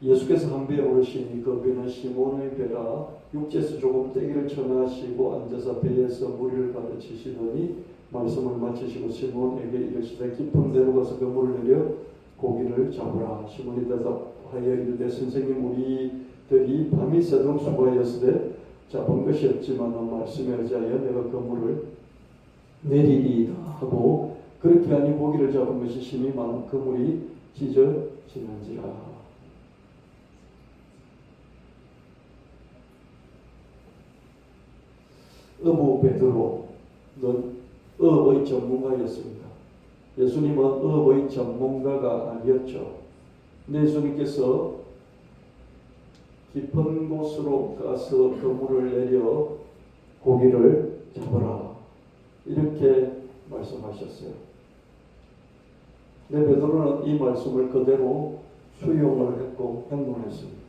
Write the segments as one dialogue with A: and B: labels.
A: 예수께서 한 배에 오르시니 그 배는 시몬의 배라. 육지에서 조금 떼기를 청하시고 앉아서 배에서 무리를 가르치시더니 말씀을 마치시고 시몬에게 이르시되 깊은 데로 가서 그물을 내려 고기를 잡으라. 시몬이 대답하여 이르되 선생님, 우리들이 밤이 새도록 수고하였으되 잡은 것이 없지만 말씀에 의지하여 내가 그물을 내리리이다 하고, 그렇게 하니 고기를 잡은 것이 심히 많은 그물이 찢어지는지라. 어부 베드로는 어업의 전문가였습니다. 예수님은 어업의 전문가가 아니었죠. 예수님께서 깊은 곳으로 가서 그물을 내려 고기를 잡으라, 이렇게 말씀하셨어요. 근데 베드로는 이 말씀을 그대로 수용을 했고 행동했습니다.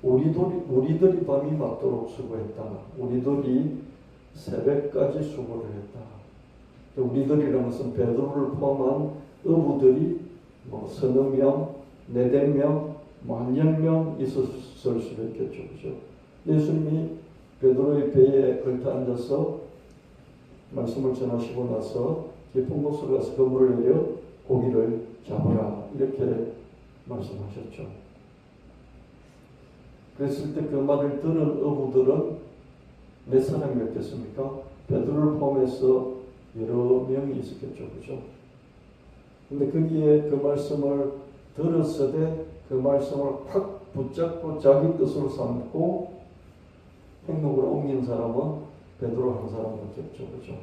A: 우리들이 밤이 맞도록 수고했다. 우리들이 새벽까지 수고를 했다. 우리들이라는 것은 베드로를 포함한 어부들이 서너 명, 네댓 명, 만여 명 있었을 수도 있겠죠. 그죠? 예수님이 베드로의 배에 걸터 앉아서 말씀을 전하시고 나서 깊은 곳으로 가서 그물을 내려 고기를 잡으라, 이렇게 말씀하셨죠. 그랬을 때 그 말을 들은 어부들은 몇 사람이었겠습니까? 베드로를 포함해서 여러 명이 있었겠죠. 그죠? 근데 거기에 그 말씀을 들었을 그 말씀을 확 붙잡고 자기 뜻으로 삼고 행동으로 옮긴 사람은 베드로 한 사람밖에 없죠. 그죠?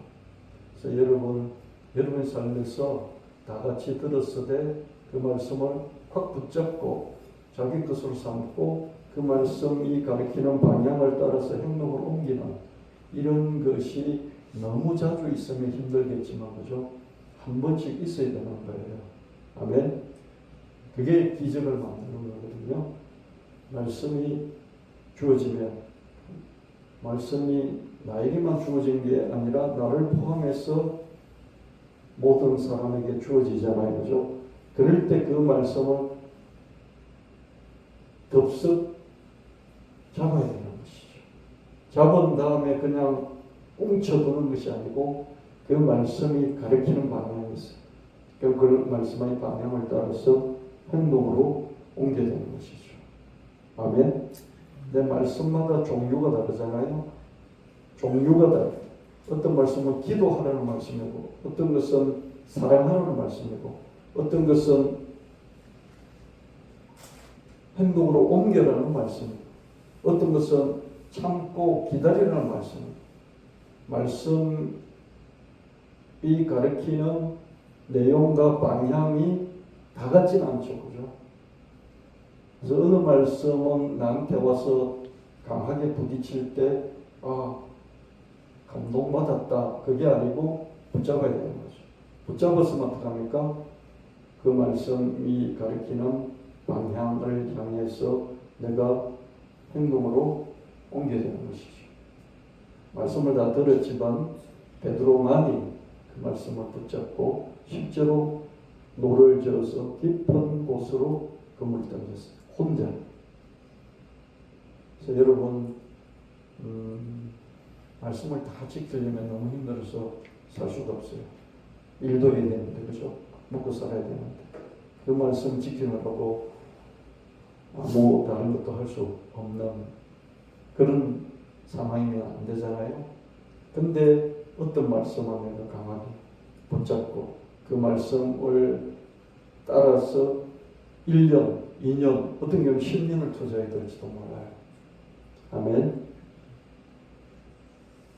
A: 그래서 여러분의 삶에서 다 같이 들었을 그 말씀을 확 붙잡고 자기 뜻으로 삼고 그 말씀이 가리키는 방향을 따라서 행동을 옮기는 이런 것이 너무 자주 있으면 힘들겠지만, 그죠? 한 번씩 있어야 되는 거예요. 아멘. 그게 기적을 만드는 거거든요. 말씀이 주어지면, 말씀이 나에게만 주어진 게 아니라 나를 포함해서 모든 사람에게 주어지잖아요. 그죠? 그럴 때 그 말씀을 덥석 잡아야 되는 것이죠. 잡은 다음에 그냥 웅쳐두는 것이 아니고 그 말씀이 가르치는 방향이 있어요. 그 말씀의 방향을 따라서 행동으로 옮겨야 되는 것이죠. 아멘. 내 말씀마다 종류가 다르잖아요. 종류가 다르. 어떤 말씀은 기도하라는 말씀이고, 어떤 것은 사랑하라는 말씀이고, 어떤 것은 행동으로 옮겨라는 말씀이고, 어떤 것은 참고 기다리라는 말씀입니다. 말씀이 가르치는 내용과 방향이 다 같지는 않죠. 그죠? 그래서 어느 말씀은 나한테 와서 강하게 부딪힐 때 감동받았다, 그게 아니고 붙잡아야 되는 거죠. 붙잡았으면 어떡합니까? 그 말씀이 가르치는 방향을 향해서 내가 행동으로 옮겨야 되는 것이죠. 말씀을 다 들었지만 베드로만이 그 말씀을 붙잡고 실제로 노를 저어서 깊은 곳으로 그물을 던졌어요. 혼자. 그래서 여러분 말씀을 다 지키려면 너무 힘들어서 살 수가 없어요. 일도 해야 되는데, 그죠? 먹고 살아야 되는데 그 말씀 지키느라고 아무 다른 것도 할 수 없는 그런 상황이면 안 되잖아요. 근데 어떤 말씀을 내가 강하게 붙잡고 그 말씀을 따라서 1년, 2년, 어떤 경우 10년을 투자해야 될지도 몰라요. 아멘.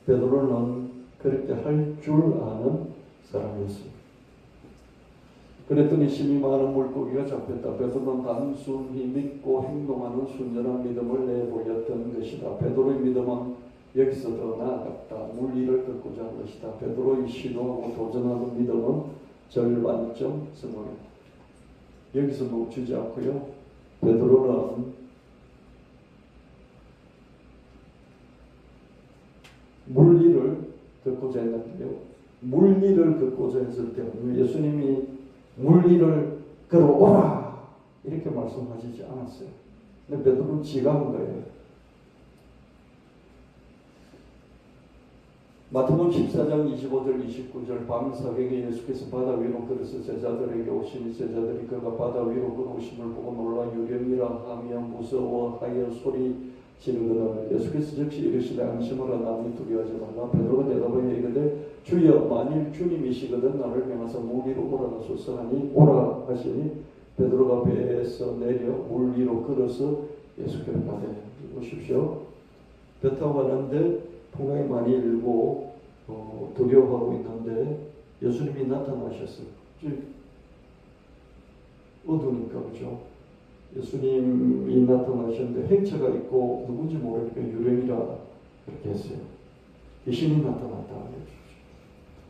A: 베드로는 그렇게 할 줄 아는 사람이었습니다. 그랬더니 심히 많은 물고기가 잡혔다. 베드로는 단순히 믿고 행동하는 순전한 믿음을 내보였던 것이다. 베드로의 믿음은 여기서 더 나아갔다. 물리를 걷고자 한 것이다. 베드로의 시도하고 도전하는 믿음은 절반쯤 성공했다. 여기서 멈추지 않고요. 베드로는 물리를 걷고자 했는데요. 물리를 걷고자 했을 때 예수님이 물리를 걸어오라 이렇게 말씀하시지 않았어요. 근데 베드로는 지가 한 거예요. 마태복음 14장 25절 29절 밤사경에 예수께서 바다 위로 걸어서 제자들에게 오시니 제자들이 그가 바다 위로 걸어오심을 보고 놀라 유령이라 하며 무서워하여 소리 지르거든 예수께서 즉시 이르시되 안심하라 나니 두려워하지 말라. 베드로가 대답하여 이르되 주여 만일 주님이시거든 나를 명하사 물 위로 오라가소서 하니 오라 하시니 베드로가 배에서 내려 물 위로 걸어서 예수께로 가되 보십시오. 배 타고 가는데 풍랑이 많이 일고 두려워하고 있는데 예수님이 나타나셨어요. 어두우니까 그죠? 예수님이 나타나셨는데 행체가 있고 누군지 모르니까 유령이라 그렇게 했어요. 귀신이 나타났다.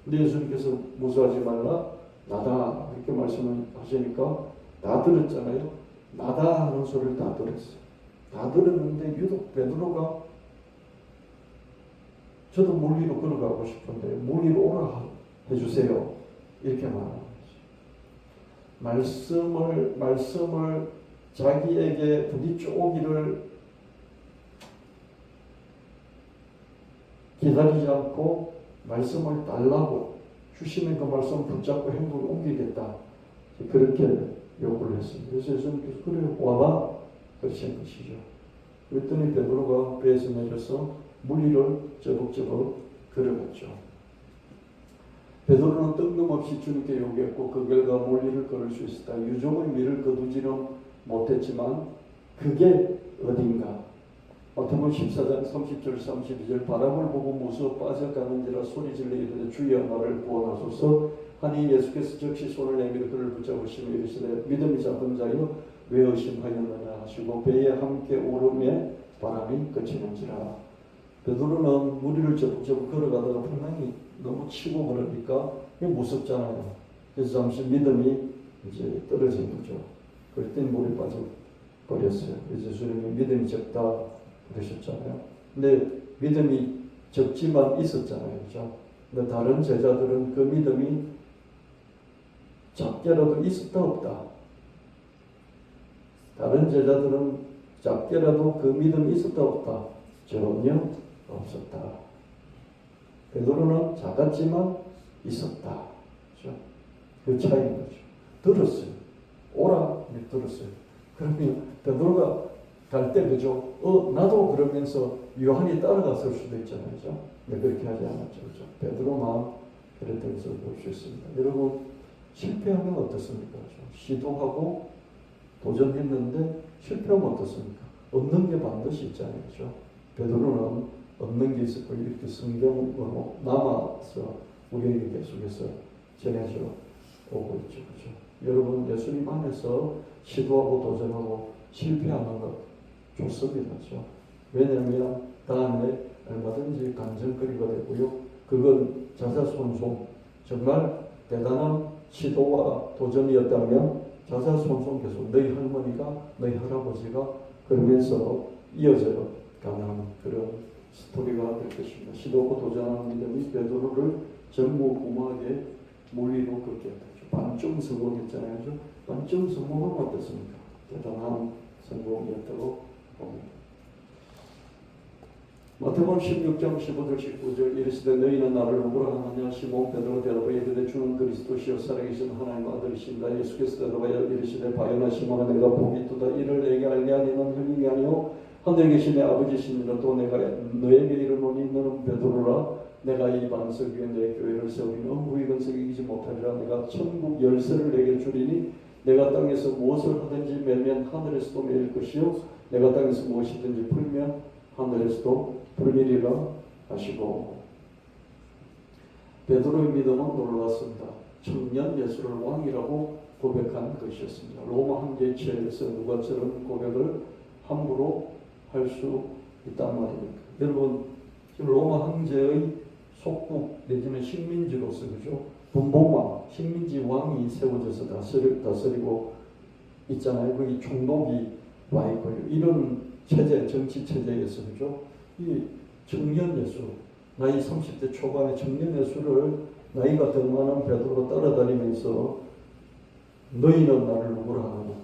A: 근데 예수님께서 무서워하지 말라 나다 이렇게 말씀을 하시니까 다 들었잖아요. 나다 하는 소리를 다 들었어요. 다 들었는데 유독 베드로가 저도 물 위로 걸어가고 싶은데 물 위로 오라 해주세요. 이렇게 말하는 거죠. 말씀을 자기에게 부딪혀 오기를 기다리지 않고 말씀을 달라고 주시는 그 말씀을 붙잡고 행동을 옮기겠다. 그렇게 요구를 했습니다. 그래서 예수님께서 그래 와봐 그러신 것이죠. 그랬더니 베드로가 배에서 내려서 물 위를 저벅저벅 걸어갔죠. 베드로는 뜬금없이 주님께 요구했고 그 결과 물 위를 걸을 수 있었다. 유종의 미를 거두지는 못했지만 그게 어딘가. 마태복음 14장 30절 32절 바람을 보고 무서워 빠져가는지라 소리질러 이르되 주여 나를 구원하소서 하니 예수께서 즉시 손을 내밀어 그를 붙잡으시며 이르시되 믿음이 작은 자여 왜 의심하였느냐 하시고 배에 함께 오름에 바람이 그치는지라. 베드로는 무리를 저벅저벅 걸어가다가 풍랑이 너무 치고 그러니까 무섭잖아요. 그래서 잠시 믿음이 이제 떨어진 거죠. 그랬더니 물에 빠져버렸어요. 그래서 예수님이 믿음이 적다 그러셨잖아요. 근데 믿음이 적지만 있었잖아요. 그죠? 근데 다른 제자들은 그 믿음이 작게라도 있었다 없다. 다른 제자들은 작게라도 그 믿음이 있었다 없다. 전혀 없었다. 베드로는 작았지만 있었다. 그렇죠? 그 차이인 거죠. 들었어요. 오라 들었어요. 그러면 베드로가 갈 때 그죠? 나도 그러면서 요한이 따라갔을 수도 있잖아요. 그죠? 근데 그렇게 하지 않았죠. 그죠? 베드로만 그랬던 것을 볼 수 있습니다. 여러분 실패하면 어떻습니까? 그죠? 시도하고 도전했는데 실패하면 어떻습니까? 얻는 게 반드시 있잖아요. 그죠? 베드로는 얻는 게 있었고 이렇게 성경으로 남아서 우리에게 계속해서 전해져 오고 있죠. 그죠? 여러분 예수님 안에서 시도하고 도전하고 실패하는 것 좋습니다. 그죠? 왜냐하면 다음에 얼마든지 간증거리가 되고요. 그건 자사손손 정말 대단한 시도와 도전이었다면 자사손손 계속 너희 할머니가 너희 할아버지가 그러면서 이어져 가는 그런 스토리가 될 것입니다. 시도하고 도전하는 믿음이 베드로를 전무후무하게 물 위로 걷게 했다. 반쯤 성공했잖아요. 그죠? 반쯤 성공은 어떻습니까? 대단한 성공이었다고 봅니다. 마태복음 16장 15절 19절 이르시되 너희는 나를 누구라 하느냐 시몬 베드로 대답하여 이르되 주는 그리스도시요 살아계신 하나님의 아들이신다. 예수께서 대답하여 이르시되 바요나 시몬아 내가 복이 있도다. 이를 내게 알게 하니 는 혈육이 아니요 하늘에 계신 내 아버지시니라. 또 내가 너에게 이르노니 너는 베드로라. 내가 이 반석 위에 내 교회를 세우리니 음부의 근성이 이기지 못하리라. 내가 천국 열쇠를 내게 주리니 내가 땅에서 무엇을 하든지 매면 하늘에서도 매일 것이요 내가 땅에서 무엇이든지 풀면 하늘에서도 풀리리라 하시고. 베드로의 믿음은 놀라웠습니다. 청년 예수를 왕이라고 고백한 것이었습니다. 로마 황제체에서 누가 저런 고백을 함부로 할 수 있단 말입니까? 여러분 로마 황제의 속국 내지는 식민지로서 그죠? 분봉왕, 식민지 왕이 세워져서 다스리고 있잖아요. 거기 총독이 와 있고요. 이런 체제, 정치 체제에서 그죠? 이 청년 예수, 나이 30대 초반의 청년 예수를 나이가 더 많은 베드로가 따라다니면서 너희는 나를 누구라 하느냐?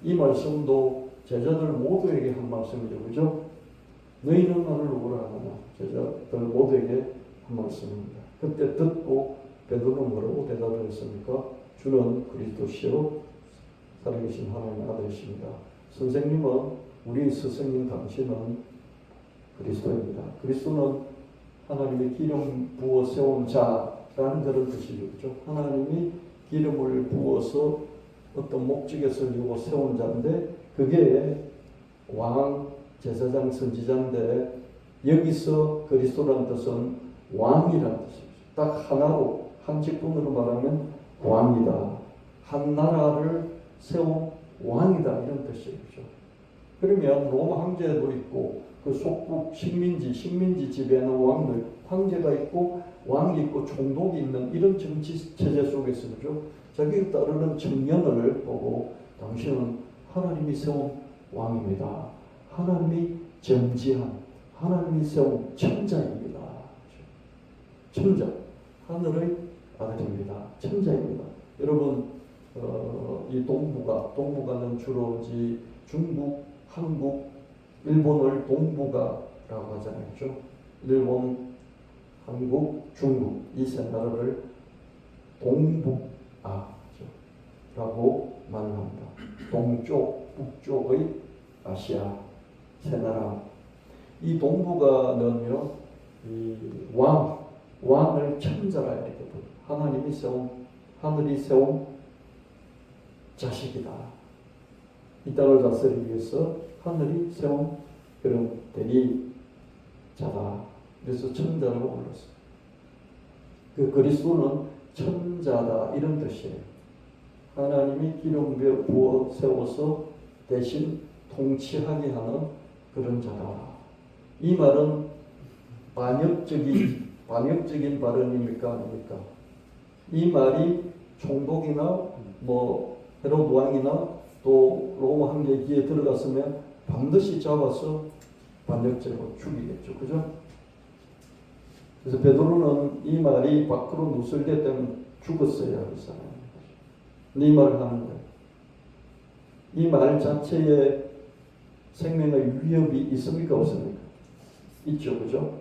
A: 이 말씀도 제자들 모두에게 한 말씀이죠. 그죠? 너희는 나를 누구라 하느냐. 제자들 모두에게 한 말씀입니다. 그때 듣고 베드로는 뭐라고 대답을 했습니까? 주는 그리스도시요 살아계신 하나님의 아들이십니다. 선생님은 우리 스승님 당신은 그리스도입니다. 그리스도는 하나님의 기름 부어 세운 자라는 그런 뜻이죠. 하나님이 기름을 부어서 어떤 목적에서 이루고 세운 자인데 그게 왕, 제사장, 선지자인데 여기서 그리스도라는 뜻은 왕이라는 뜻이죠. 딱 하나로 한 직분으로 말하면 왕이다. 한 나라를 세운 왕이다 이런 뜻이죠. 그러면 로마 황제도 있고 그 속국 식민지 지배하는 왕들 황제가 있고 왕이 있고 총독이 있는 이런 정치 체제 속에서 그죠? 자기를 따르는 청년을 보고 당신은 하나님이 세운 왕입니다. 하나님이 점지한 하나님이 세운 천자입니다. 천자 하늘의 아들입니다. 천자입니다. 여러분 이 동북아는 주로 중국, 한국, 일본을 동북아라고 하잖아요. 그렇죠? 일본, 한국, 중국 이 세 나라를 동북아라고 말을 합니다. 동쪽, 북쪽의 아시아 세 나라. 이 동북아는요, 이 왕을 천자라 이렇게 부릅니다. 하늘이 세운 자식이다. 이 땅을 다스리기 위해서 하늘이 세운 그런 대리자다. 그래서 천자라고 불렀어요. 그 그리스도는 천자다 이런 뜻이에요. 하나님이 기름 부어 세워서 대신 통치하게 하는 그런 자다. 이 말은 반역적인 발언입니까 아닙니까? 이 말이 총독이나 헤롯 왕이나 또 로마 황제의 귀에 들어갔으면 반드시 잡아서 반역죄로 죽이겠죠. 그죠? 그래서 베드로는 이 말이 밖으로 누설되기 때문에 죽었어야 할 사람입니다. 근데 이 말을 하는 거예요. 이 말 자체에 생명의 위협이 있습니까? 없습니까? 있죠. 그죠?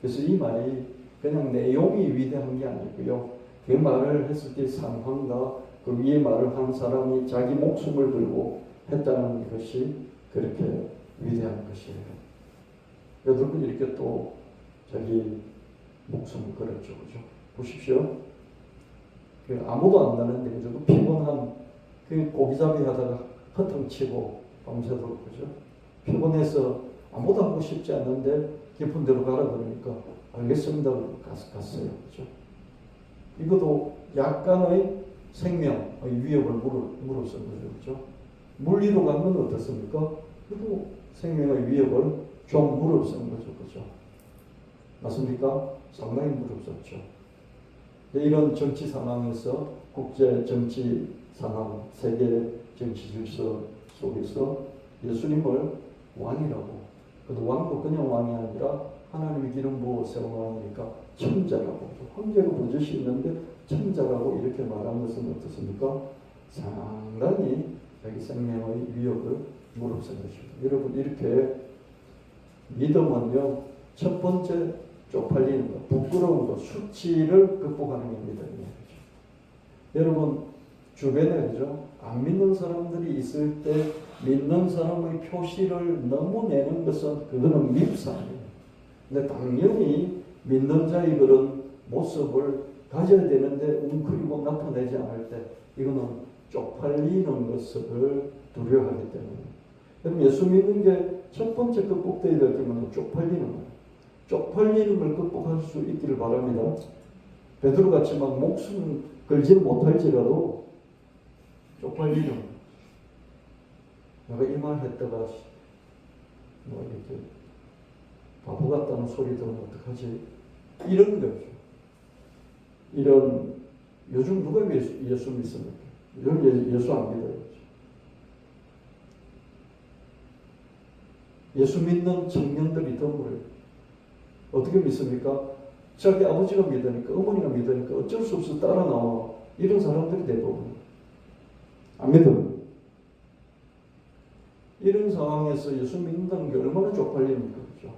A: 그래서 이 말이 그냥 내용이 위대한 게 아니고요. 그 말을 했을 때 상황과 그 위에 말을 한 사람이 자기 목숨을 걸고 했다는 것이 그렇게 위대한 것이에요. 여러분 이렇게 또 자기 목숨을 걸었죠. 그죠? 보십시오. 아무도 안 나는데 그죠? 피곤한 그 고기잡이 하다가 허탕치고 밤새도록 그죠? 피곤해서 아무도 하고 싶지 않는데 깊은 데로 가라 그러니까 알겠습니다. 갔어요. 그죠? 이것도 약간의 생명의 위협을 물었던 거죠. 그죠? 물 위로 가면 어떻습니까? 그래도 생명의 위협을 좀 물었던 거죠. 그죠? 맞습니까? 상당히 무섭죠. 이런 정치 상황에서 국제 정치 상황, 세계 정치 질서 속에서 예수님을 왕이라고, 그래도 왕도 그냥 왕이 아니라 하나님의 기름 부어 세운 왕이니까 천자라고, 황제가 버젓이 있는데 천자라고 이렇게 말한 것은 어떻습니까? 상당히 자기 생명의 위협을 무릅쓴 것입니다. 여러분 이렇게 믿음은요, 첫 번째 쪽팔리는 것, 부끄러운 것, 수치를 극복하는 게 믿음이에요. 여러분 주변에 그죠? 안 믿는 사람들이 있을 때 믿는 사람의 표시를 너무 내는 것은 그거는 밉상이에요. 근데 당연히 믿는 자의 그런 모습을 가져야 되는데 웅크리고 나타내지 않을 때 이거는 쪽팔리는 것을 두려워하기 때문에. 여러분 예수 믿는 게 첫 번째 극복되어야 될 때는 쪽팔리는 거예요. 쪽팔리는 걸 극복할 수 있기를 바랍니다. 베드로같이 막 목숨 걸지는 못할지라도 쪽팔리는 내가 이 말 했다가 이렇게 바보 같다는 소리 들으면 어떡하지? 이런 거죠. 이런 요즘 누가 예수 믿습니까? 예수 안 믿어요. 예수 믿는 청년들이 드물어요. 어떻게 믿습니까? 자기 아버지가 믿으니까, 어머니가 믿으니까 어쩔 수 없어 따라 나와. 이런 사람들이 대부분 안 믿어요. 이런 상황에서 예수 믿는다는 게 얼마나 쪽팔립니까? 그죠?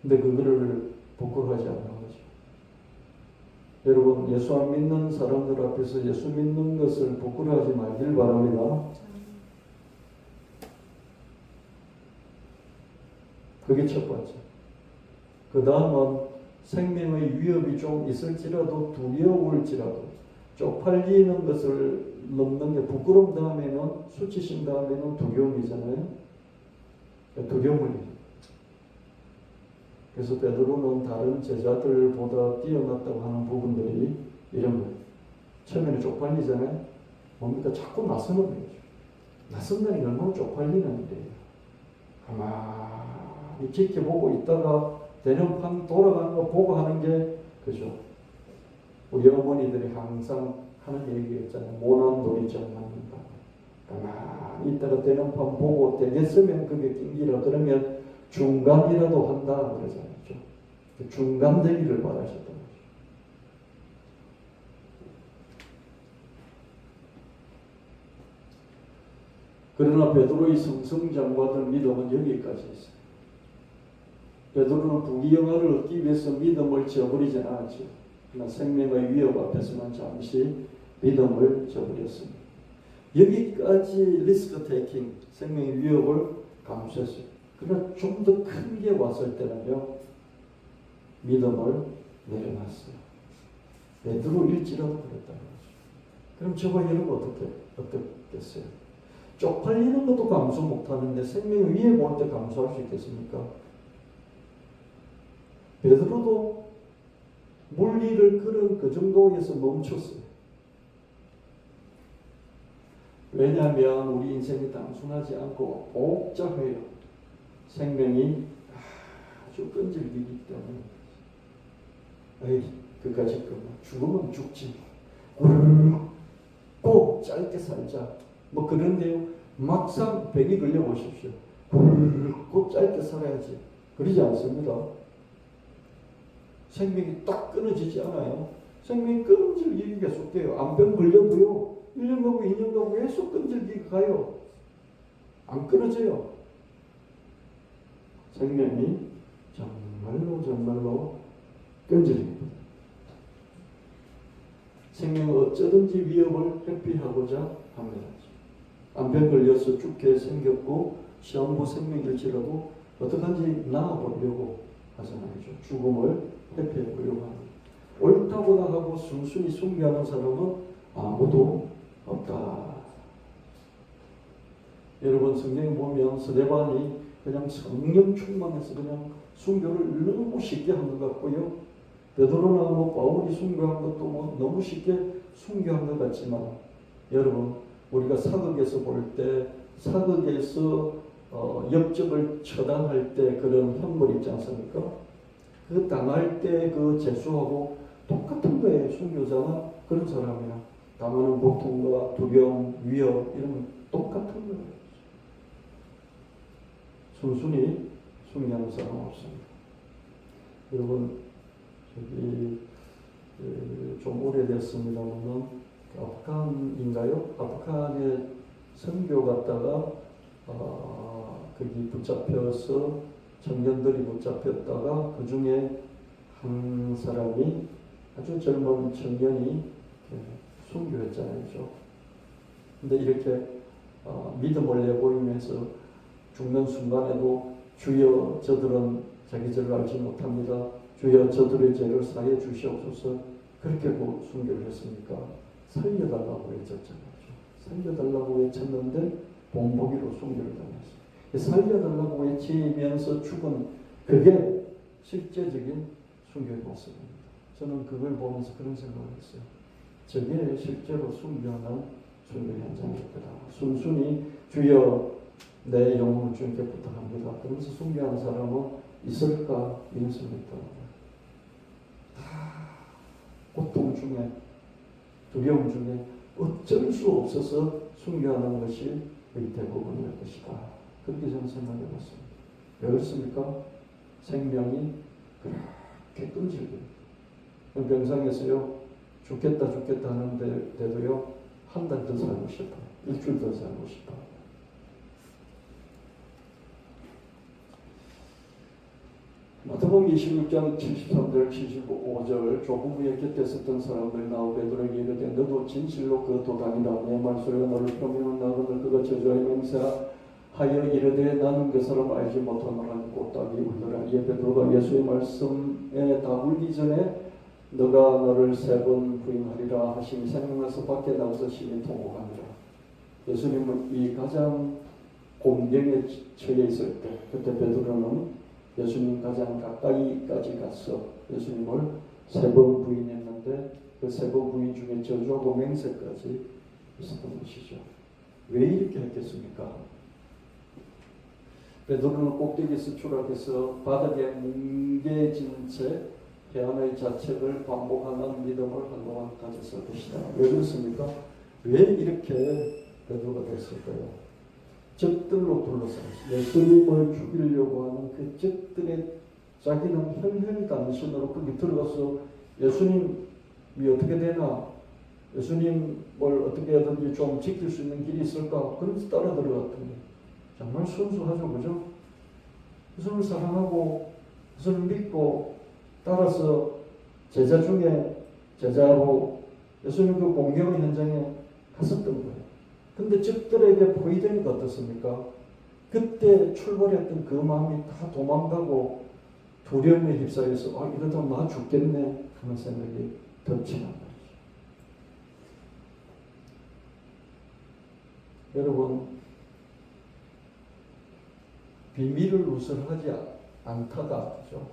A: 근데 그거를 부끄러워하지 않는 거죠. 여러분, 예수 안 믿는 사람들 앞에서 예수 믿는 것을 부끄러워하지 말길 바랍니다. 그게 첫 번째. 그 다음은 생명의 위협이 좀 있을지라도 두려울지라도 쪽팔리는 것을 넘는 게 부끄러움 다음에는 수치심 다음에는 두려움이잖아요. 두려움을. 그래서 베드로는 다른 제자들보다 뛰어났다고 하는 부분들이 이런 거예요. 처음에는 쪽팔리잖아요. 뭡니까? 자꾸 나서는 거죠. 나선다는 게 얼마나 쪽팔리는 일이에요. 가만히 지켜보고 있다가 대령판 돌아가는 거 보고 하는 게 그죠. 우리 어머니들이 항상 하는 얘기였잖아요. 모난 돌이 정맞는다. 가만히 있다가 대령판 보고 되겠으면 그게 낑기라 그러면 중간이라도 한다 그러잖아요. 중간 되기를 바라셨던 거죠. 그러나 베드로의 성장받은 믿음은 여기까지 있어요. 베드로는 부귀영화를 얻기 위해서 믿음을 저버리지 않았죠. 그러나 생명의 위협 앞에서는 잠시 믿음을 저버렸습니다. 여기까지 리스크 테이킹, 생명의 위협을 감수했어요. 그러나 좀 더 큰 게 왔을 때는요, 믿음을 내려놨어요. 베드로일지라도 그랬다는 거죠. 그럼 저와 여러분 어떻겠어요? 쪽팔리는 것도 감수 못하는데 생명의 위협 올 때 감수할 수 있겠습니까? 베드로도 물리를 걸은 그 정도에서 멈췄어요. 왜냐하면 우리 인생이 단순하지 않고 복잡해요. 생명이 아주 끈질기기 때문에. 에이, 그까짓 거 죽으면 죽지. 꼭 짧게 살자. 뭐 그런데요. 막상 백이 걸려보십시오. 꼭 짧게 살아야지. 그러지 않습니다. 생명이 딱 끊어지지 않아요. 생명이 끈질기게 계속돼요. 암병 걸려도요. 1년 가고 2년 가고 계속 끈질기게 가요. 안 끊어져요. 생명이 정말로 끈질깁니다. 생명은 어쩌든지 위협을 회피하고자 합니다. 암병 걸려서 죽게 생겼고 시한부 생명일지라도 어떡한지 나아보려고 하잖아요. 죽음을 회피해보려고 합니다. 옳다고나 하고 순순히 숭배하는 사람은 아무도 없다. 여러분 성경에 보면 스데반이 그냥 성령 충만해서 그냥 순교를 너무 쉽게 한 것 같고요. 베드로나 바울이 순교한 것도 너무 쉽게 순교한 것 같지만 여러분 우리가 사극에서 볼 때 사극에서 역적을 처단할 때 그런 형벌 있지 않습니까? 그 당할 때 그 재수하고 똑같은 거예요. 순교자나 그런 사람이나 당하는 고통과 두려움, 위협 이런 건 똑같은 거예요. 순순히 순교하는 사람 없습니다. 여러분 좀 오래됐습니다만 아프간인가요? 아프간에 선교 갔다가 거기 붙잡혀서 청년들이 붙잡혔다가 그 중에 한 사람이 아주 젊은 청년이 순교했잖아요. 근데 이렇게 믿음을 내보이면서 죽는 순간에도 주여 저들은 자기 죄를 알지 못합니다. 주여 저들의 죄를 사해 주시옵소서. 그렇게 순교를 했으니까 살려달라고 외쳤잖아요. 살려달라고 외쳤는데 본보기로 순교를 당했어요. 살려달라고 외치면서 죽은 그게 실제적인 순교의 모습입니다. 저는 그걸 보면서 그런 생각을 했어요. 저게 실제로 순교하는 순교 현장이었구나. 순순히 주여 내 영혼을 주님께 부탁합니다. 그러면서 순교하는 사람은 있을까? 이런 생각이 들어요. 다 고통 중에 두려움 중에 어쩔 수 없어서 순교하는 것이 거의 대부분일 것이다. 그렇게 저는 생각해봤습니다. 왜 그렇습니까? 생명이 그렇게 끈질겨요. 병상에서요 죽겠다 하는데도요 한 달 더 살고 싶어, 일주일 더 살고 싶어. 마태복음 26장 73절 75절 조금 후에 곁에 있었던 사람들 나와 베드로에게 이르되 너도 진실로 그 도당이다. 내 말소리가 너를 표명한 나거늘 그가 저주하여 맹세하여 이르되 나는 그 사람을 알지 못하노라. 꽃다귀 울더라. 이에 베드로가 예수의 말씀에 다 울기 전에 너가 너를 3번 부인하리라 하심이 생각나서 밖에 나가서 심히 통곡하니라. 예수님은 이 가장 공경에 처해 있을 때 그때 베드로는 예수님 가장 가까이까지 가서 예수님을 3번 부인했는데 그 3번 부인 중에 저주하고 맹세까지 있었던 것이죠. 왜 이렇게 했겠습니까? 베드로는 꼭대기에서 추락해서 바닥에 뭉개진 채 해안의 자책을 반복하는 믿음을 한동안 가졌을 것이다. 왜 그렇습니까? 왜 이렇게 베드로가 됐을까요? 적들로 둘러싸여 예수님을 죽이려고 하는 그 적들의 자기는 혈혈단신으로 거기 들어가서 예수님이 어떻게 되나 예수님을 어떻게 하든지 좀 지킬 수 있는 길이 있을까 그래서 따라 들어갔더니 정말 순수하죠. 그죠? 예수님을 사랑하고 예수님을 믿고 따라서 제자 중에 제자로 예수님 그 공경의 현장에 갔었던 거예요. 근데 적들에게 포위되니까 어떻습니까? 그때 출발했던 그 마음이 다 도망가고 두려움에 휩싸여서 이러다 나 죽겠네 하는 생각이 덮치는 거죠. 여러분 비밀을 누설하지 않다가 그죠?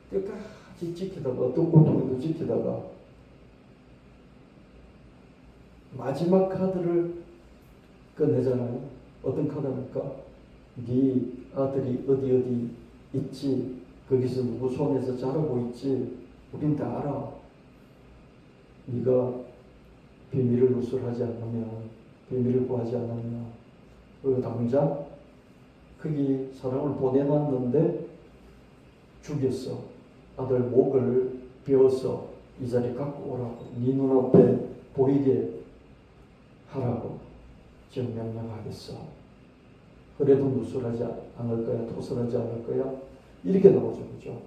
A: 끝까지 지키다가 어떤 고통에도 지키다가 마지막 카드를 꺼내잖아요. 어떤 카드입니까? 네 아들이 어디 있지? 거기서 누구 손에서 자라고 있지? 우린 다 알아. 네가 비밀을 누설하지 않으면 비밀을 구하지 않으면 그 당장 거기 사람을 보내놨는데 죽였어. 아들 목을 베어서 이 자리 갖고 오라고 네 눈앞에 보이게 하라고 지금 명령하겠어. 그래도 누설하지 않을 거야? 토설하지 않을 거야? 이렇게 나오죠. 그죠?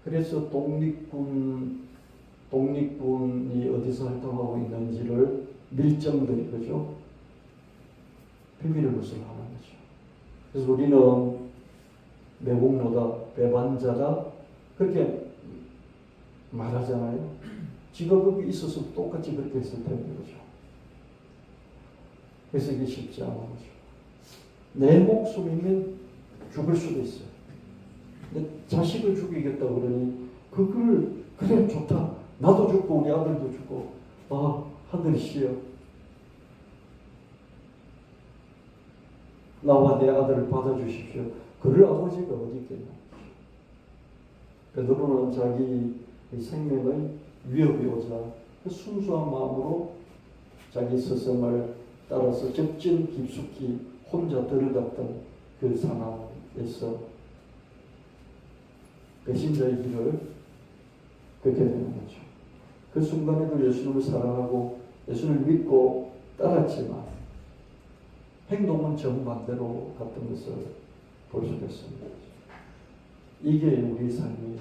A: 그래서 독립군이 어디서 활동하고 있는지를 밀정들이 그죠? 비밀을 누설하는 거죠. 그래서 우리는 매국노다, 배반자다 그렇게 말하잖아요. 지가 거기 있어서 똑같이 그렇게 했을 텐데 그죠? 그래서 이게 쉽지 않은 거죠. 내 목숨이면 죽을 수도 있어요. 근데 자식을 죽이겠다 그러니 그걸 그래 좋다. 나도 죽고 우리 아들도 죽고 하늘이시여 나와 내 아들을 받아주십시오. 그럴 아버지가 어디 있겠냐. 베드로는 자기 생명의 위협이 오자 그 순수한 마음으로 자기 스승을 따라서 적진 깊숙이 혼자 들어갔던 그 상황에서 배신자의 길을 걷게 되는 거죠. 그 순간에도 예수님을 사랑하고 예수님을 믿고 따랐지만 행동은 정반대로 갔던 것을 볼 수 있습니다. 이게 우리 삶이에요.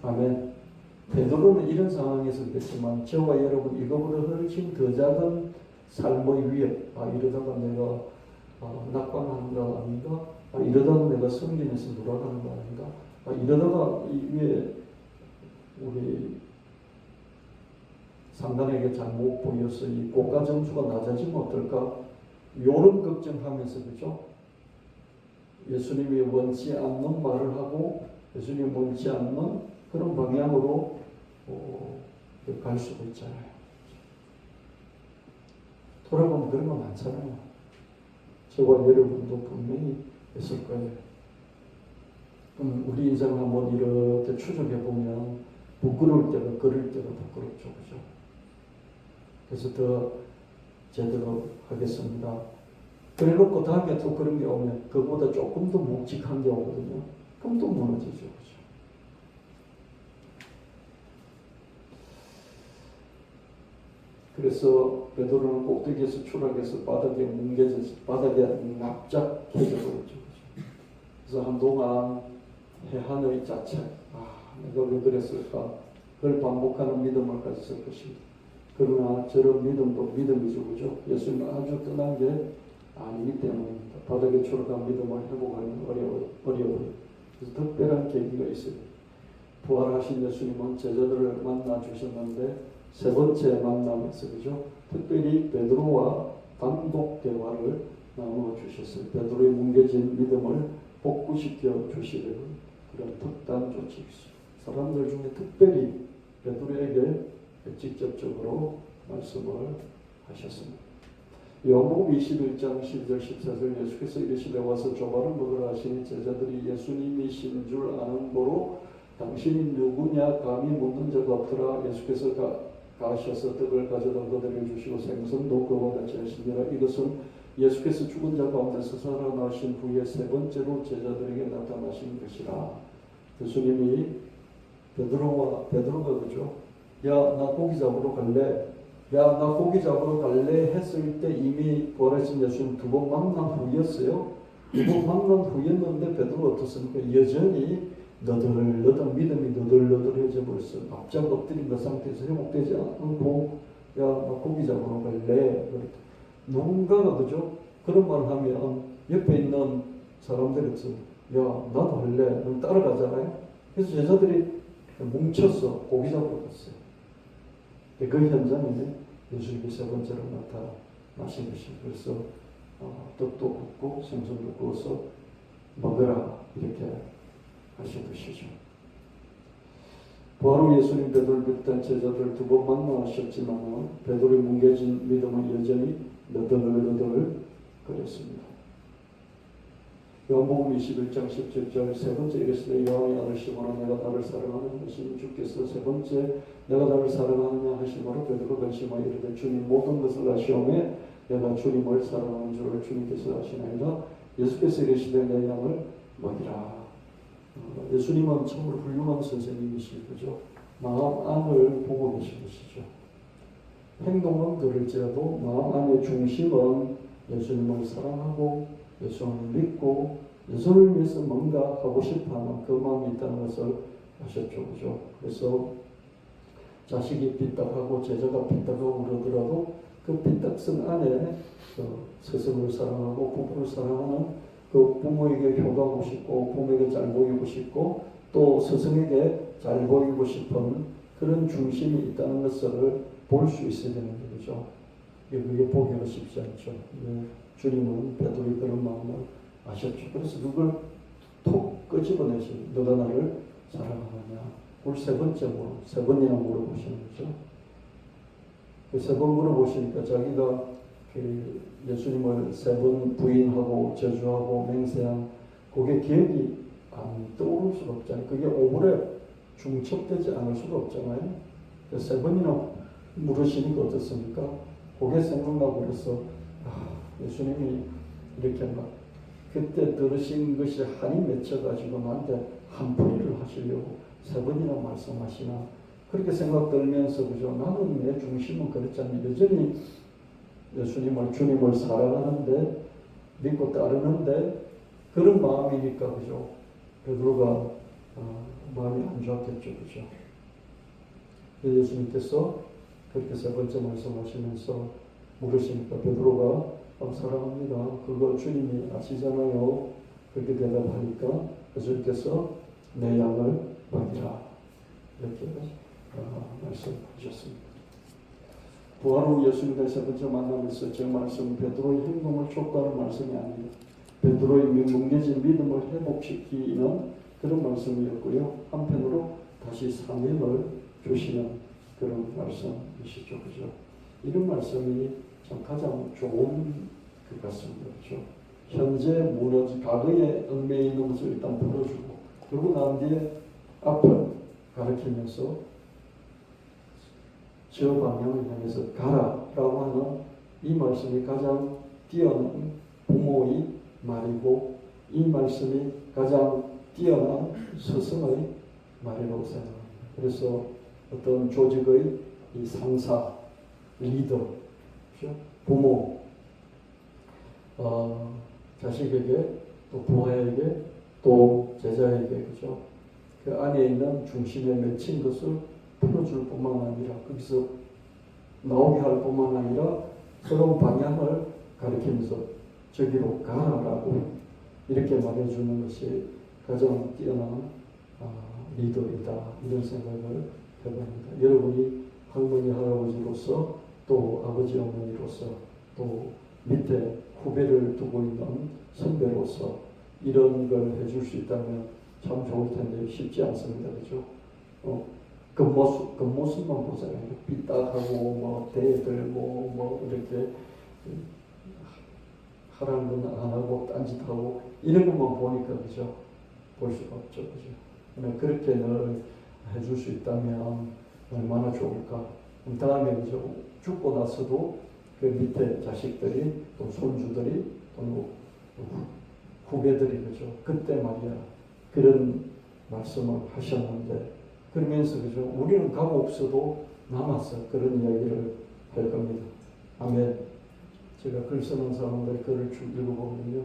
A: 아멘. 베드로는 이런 상황에서 그랬지만 저와 여러분 이거보다 훨씬 더 작은 삶의 위협, 이러다가 내가 낙방하는 거 아닌가? 이러다가 내가 성전에서 돌아가는 거 아닌가? 이러다가 이 위에 우리 상관에게 잘못 보여서 이 고가 점수가 낮아지면 어떨까? 요런 걱정하면서 그죠? 예수님이 원치 않는 말을 하고 예수님이 원치 않는 그런 방향으로 갈 수도 있잖아요. 돌아보면 그런 거 많잖아요. 저와 여러분도 분명히 있을 거예요. 그럼 우리 인생을 한번 이렇게 추적해 보면 부끄러울 때가 그럴 때가 부끄럽죠. 그죠? 그래서 더 제대로 하겠습니다. 그래 놓고 다음에 또 그런 게 오면 그보다 조금 더 묵직한 게 오거든요. 그럼 또 무너지죠. 그죠? 그래서 베드로는 꼭대기에서 추락해서 바닥에 뭉개져서 바닥에 납작해져 버렸죠. 그래서 한동안 해한의 자체, 내가 왜 그랬을까? 그걸 반복하는 믿음을 가졌을 것입니다. 그러나 저런 믿음도 믿음이죠, 그죠? 예수님은 아주 떠난 게 아니기 때문입니다. 바닥에 추락한 믿음을 회복하기는 어려워요. 그래서 특별한 계기가 있어요. 부활하신 예수님은 제자들을 만나 주셨는데 세 번째 만남에서, 그죠? 특별히 베드로와 단독 대화를 나누어 주셨어요. 베드로의 뭉개진 믿음을 복구시켜 주시려는 그런 특단 조치가 있어요. 사람들 중에 특별히 베드로에게 직접적으로 말씀을 하셨습니다. 요한복음 21장 12절 14절 예수께서 이르시되 와서 조발을 먹으라 하시니 제자들이 예수님이신 줄 아는 고로 당신이 누구냐 감히 묻는 자가 없더라. 예수께서 가셔서 떡을 가져다 그들에게 주시고 생선도 그와 같이 하시니라. 이것은 예수께서 죽은 자 가운데서 살아나신 후에 세 번째로 제자들에게 나타나신 것이라. 예수님이 베드로가 그죠? 야, 나 고기 잡으러 갈래. 야, 나 고기 잡으러 갈래 했을 때 이미 부활하신 예수님 두 번 만난 후였어요. 두 번 만난 후였는데 베드로가 어떻습니까? 여전히 너덜너덜 믿음이 너덜너덜해져 버렸어. 납작 엎드린 그 상태에서 회복되지 않고 야, 나 고기 잡으러 갈래. 누군가가 그죠? 그런 말을 하면 옆에 있는 사람들이 야, 나도 할래. 너 따라가잖아요. 그래서 제자들이 뭉쳐서 고기 잡으러 갔어요. 그 현장에 예수님이 세 번째로 나타나신 것입니다. 그래서 떡도 굽고 생선도 구워서 먹으라 이렇게 하신 것이죠. 부활 후 예수님 베드로를 비롯한 제자들 두 번 만나셨지만 베드로의 뭉개진 믿음은 여전히 너덜너덜 거렸습니다. 요한복음 21장 17절 세 번째 이르시되 요한의 아들 시몬아 내가 나를 사랑하느냐 하시니 주께서 세 번째 내가 나를 사랑하느냐 하시므로 베드로가 근심하여 이르되 주님 모든 것을 아시오매 내가 주님을 사랑하는 줄을 주님께서 아시나이다. 예수께서 이르시되 내 양을 먹이라. 예수님은 참으로 훌륭한 선생님이시죠. 마음 안을 보고 계신 것이죠. 행동은 그럴지라도 마음 안의 중심은 예수님을 사랑하고 예수님을 믿고 예수님을 위해서 뭔가 하고 싶어하는 그 마음이 있다는 것을 아셨죠, 그죠? 그래서 자식이 삐딱하고 제자가 삐딱하고 그러더라도 그 삐딱선 안에 스승을 사랑하고 부모를 사랑하는 그 부모에게 효도하고 싶고 부모에게 잘 보이고 싶고 또 스승에게 잘 보이고 싶은 그런 중심이 있다는 것을 볼 수 있어야 되는 거죠. 그게 보기가 쉽지 않죠. 주님은 베드로의 그런 마음을 아셨죠. 그래서 그걸 톡 끄집어내서 너가 나를 사랑하느냐. 오늘 세 번이나 물어보시는 거죠. 그 세 번 물어보시니까 자기가 그 예수님을 세 번 부인하고 저주하고 맹세한 그게 기억이 안 떠오를 수가 없잖아요. 그게 오물에 중첩되지 않을 수가 없잖아요. 세 번이나 물으시니까 어떻습니까? 그게 생각나고 그래서 예수님이 이렇게 막 그때 들으신 것이 한이 맺혀가지고 나한테 한풀이를 하시려고 세 번이나 말씀하시나 그렇게 생각 들면서 그죠? 나는 내 중심은 그렇잖아요. 여전히 주님을 사랑하는데 믿고 따르는데 그런 마음이니까 그죠? 베드로가 마음이 안 좋았겠죠, 그죠? 예수님께서 그렇게 세 번째 말씀하시면서 물으시니까 베드로가 사랑합니다. 그거 주님이 아시잖아요. 그렇게 대답하니까 예수님께서 내 양을 먹이라 이렇게 말씀하셨습니다. 부활 후 예수님과 세 번째 만남에서 제 말씀 베드로의 행동을 촉구하는 말씀이 아닙니다. 베드로의 뭉개진 믿음을 회복시키는 그런 말씀이었고요. 한편으로 다시 사명을 주시는 그런 말씀이시죠. 그죠? 이런 말씀이 참 가장 좋은 것 같습니다. 그죠? 현재 과거에 얽매여 있는 것을 일단 풀어주고, 그러고 난 뒤에 앞을 가리키면서 저 방향을 향해서 가라라고 하는 이 말씀이 가장 뛰어난 부모의 말이고, 이 말씀이 가장 뛰어난 스승의 말이라고 생각합니다. 그래서 어떤 조직의 이 상사, 리더, 그렇죠? 부모, 자식에게 또 부하에게 또 제자에게 그죠? 그 안에 있는 중심에 맺힌 것을 풀어줄 뿐만 아니라 거기서 나오게 할 뿐만 아니라 새로운 방향을 가리키면서 저기로 가라라고 이렇게 말해주는 것이 가장 뛰어난 리더이다 이런 생각을 해봅니다. 여러분이 할머니 할아버지로서 또 아버지 어머니로서 또 밑에 후배를 두고 있는 선배로서 이런 걸 해줄 수 있다면 참 좋을 텐데 쉽지 않습니다. 그죠? 겉모습만 보잖아요. 삐딱하고 뭐 대들고 뭐 이렇게 하라는 건 안 하고 딴짓하고 이런 것만 보니까 그죠? 볼 수가 없죠. 그죠? 그렇게 늘 해줄 수 있다면 얼마나 좋을까. 다음에 그죠? 죽고 나서도 그 밑에 자식들이 또 손주들이 또 후배들이 그죠? 그때 말이야 그런 말씀을 하셨는데 그러면서 그죠? 우리는 가고 없어도 남아서 그런 이야기를 할 겁니다. 아멘. 제가 글 쓰는 사람들 글을 쭉 읽어보면요.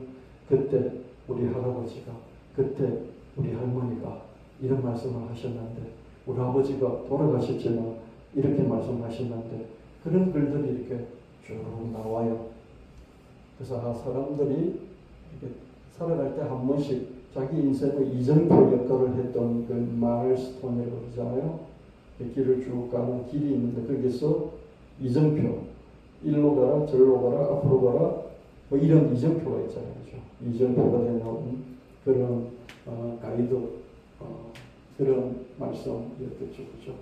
A: 그때 우리 할아버지가 그때 우리 할머니가 이런 말씀을 하셨는데 우리 아버지가 돌아가셨지만 이렇게 말씀하셨는데 그런 글들이 이렇게 쭉 나와요. 그래서 사람들이 이렇게 살아갈 때 한 번씩 자기 인생의 이정표 역할을 했던 그 마일스톤이라고 그러잖아요. 길을 쭉 가는 길이 있는데 거기서 이정표 일로 가라 절로 가라 앞으로 가라 뭐 이런 이정표가 있잖아요. 그렇죠? 이정표가 되는 그런 가이드 그런 말씀이었겠죠. 그렇죠?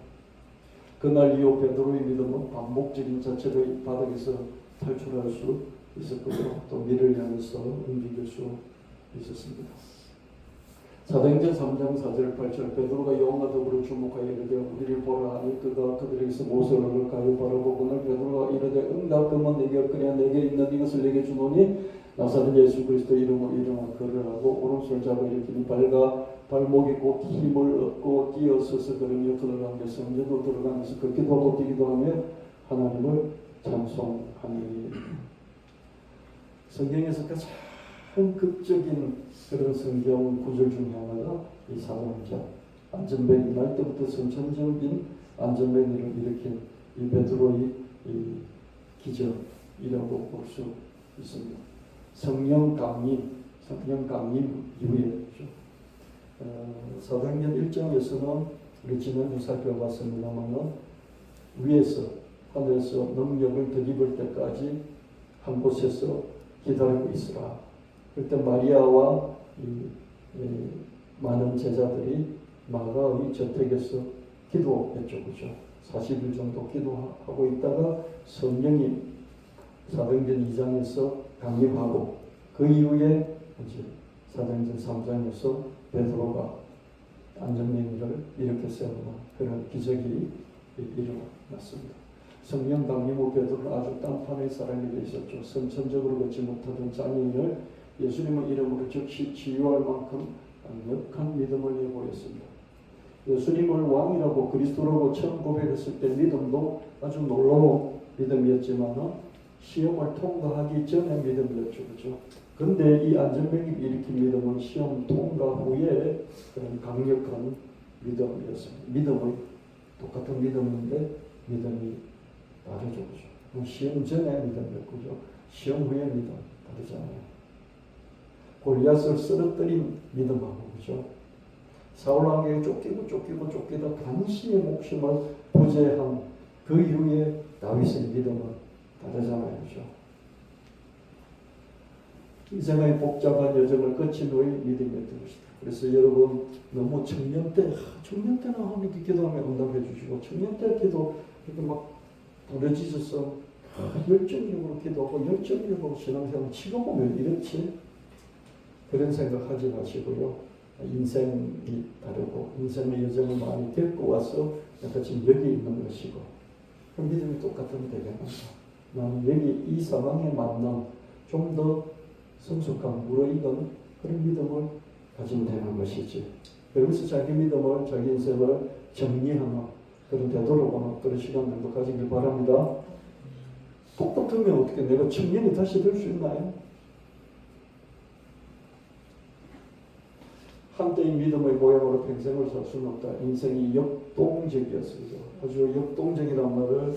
A: 그날 이후 베드로의 믿음은 반복적인 자체의 바닥에서 탈출할 수 있었고요. 또 미래를 향해서 움직일 수 있었습니다. 사도행전 3장 4절 8절 베드로가 여호와 더불어 주목하여 이르되 우리를 보라 하니 그가 그들에게서 무엇을 얻을까요 바라보고는 베드로가 이르되 응답 그만 내게 없거니와 내게 있는 이것을 내게 주노니 나사렛 예수 그리스도 이름으로 일어나 걸으라고 오른손을 잡아 일으키니 발목이 곧 힘을 얻고 뛰어서서 걸으며 들어가며 성전으로 들어가면서 걷기도 하고 뛰기도 하며 하나님을 찬송하니. 성경에서 가장 극적인 그런 성경 구절 중에 하나가 이 사도행전 안전뱅이 날 때부터 성천적인 안전뱅이를 일으킨 이 베드로의 이 기적이라고 볼 수 있습니다. 성령 강림 이후에 사도행전 1장에서는 우리 지난주 살펴봤습니다만 위에서 하늘에서 능력을 덧입을 때까지 한 곳에서 기다리고 있으라. 그때 마리아와 많은 제자들이 마가의 저택에서 기도했죠. 그죠? 40일 정도 기도하고 있다가 성령이 사도행전 2장에서 강림하고 그 이후에 이제 사도행전 3장에서 베드로가 안전뱅이를 이렇게 세우는 그런 기적이 일어났습니다. 성령 강림 후 베드로는 아주 땅판의 사람이 되었죠. 선천적으로 걷지 못하던 장애인을 예수님의 이름으로 즉시 치유할 만큼 강력한 믿음을 예보했습니다. 예수님을 왕이라고 그리스도라고 처음 고백했을 때 믿음도 아주 놀라운 믿음이었지만 시험을 통과하기 전에 믿음이었죠. 그렇죠? 그런데 이 안전뱅이 일으킨 믿음은 시험 통과 후에 그런 강력한 믿음이었습니다. 믿음의 똑같은 믿음인데 믿음이 다르죠. 그렇죠? 시험 전에 믿음이었고요. 시험 후에 믿음 다르잖아요. 골리앗을 쓰러뜨린 믿음하고 그죠? 사울 왕에게 쫓기다 간신히 목숨을 부재한 그 이후에 다윗의 믿음은 다르잖아요. 그죠? 인생의 복잡한 여정을 거친 후에 믿음이었던 것이다. 그래서 여러분 너무 청년 때나 하나님께 기도하면 응답해 주시고 청년 때 기도 이렇게 막 부르짖어서 열정적으로 기도하고 열정적으로 신앙생활 치고 보면 이렇지 그런 생각하지 마시고요. 인생이 다르고 인생의 여정을 많이 겪어와서 내가 지금 여기 있는 것이고 그 믿음이 똑같으면 되겠는가. 나는 여기 이 상황에 맞는 좀 더 성숙한 무르익은 그런 믿음을 가지면 되는 것이지. 그러면서 자기 믿음을 자기 인생을 정리하는 그런 되돌아보는 그런 시간들도 가지길 바랍니다. 똑같으면 어떻게 내가 청년이 다시 될 수 있나요? 한때의 믿음의 모양으로 평생을 살 수는 없다. 인생이 역동적이었습니다. 아주 역동적이란 말을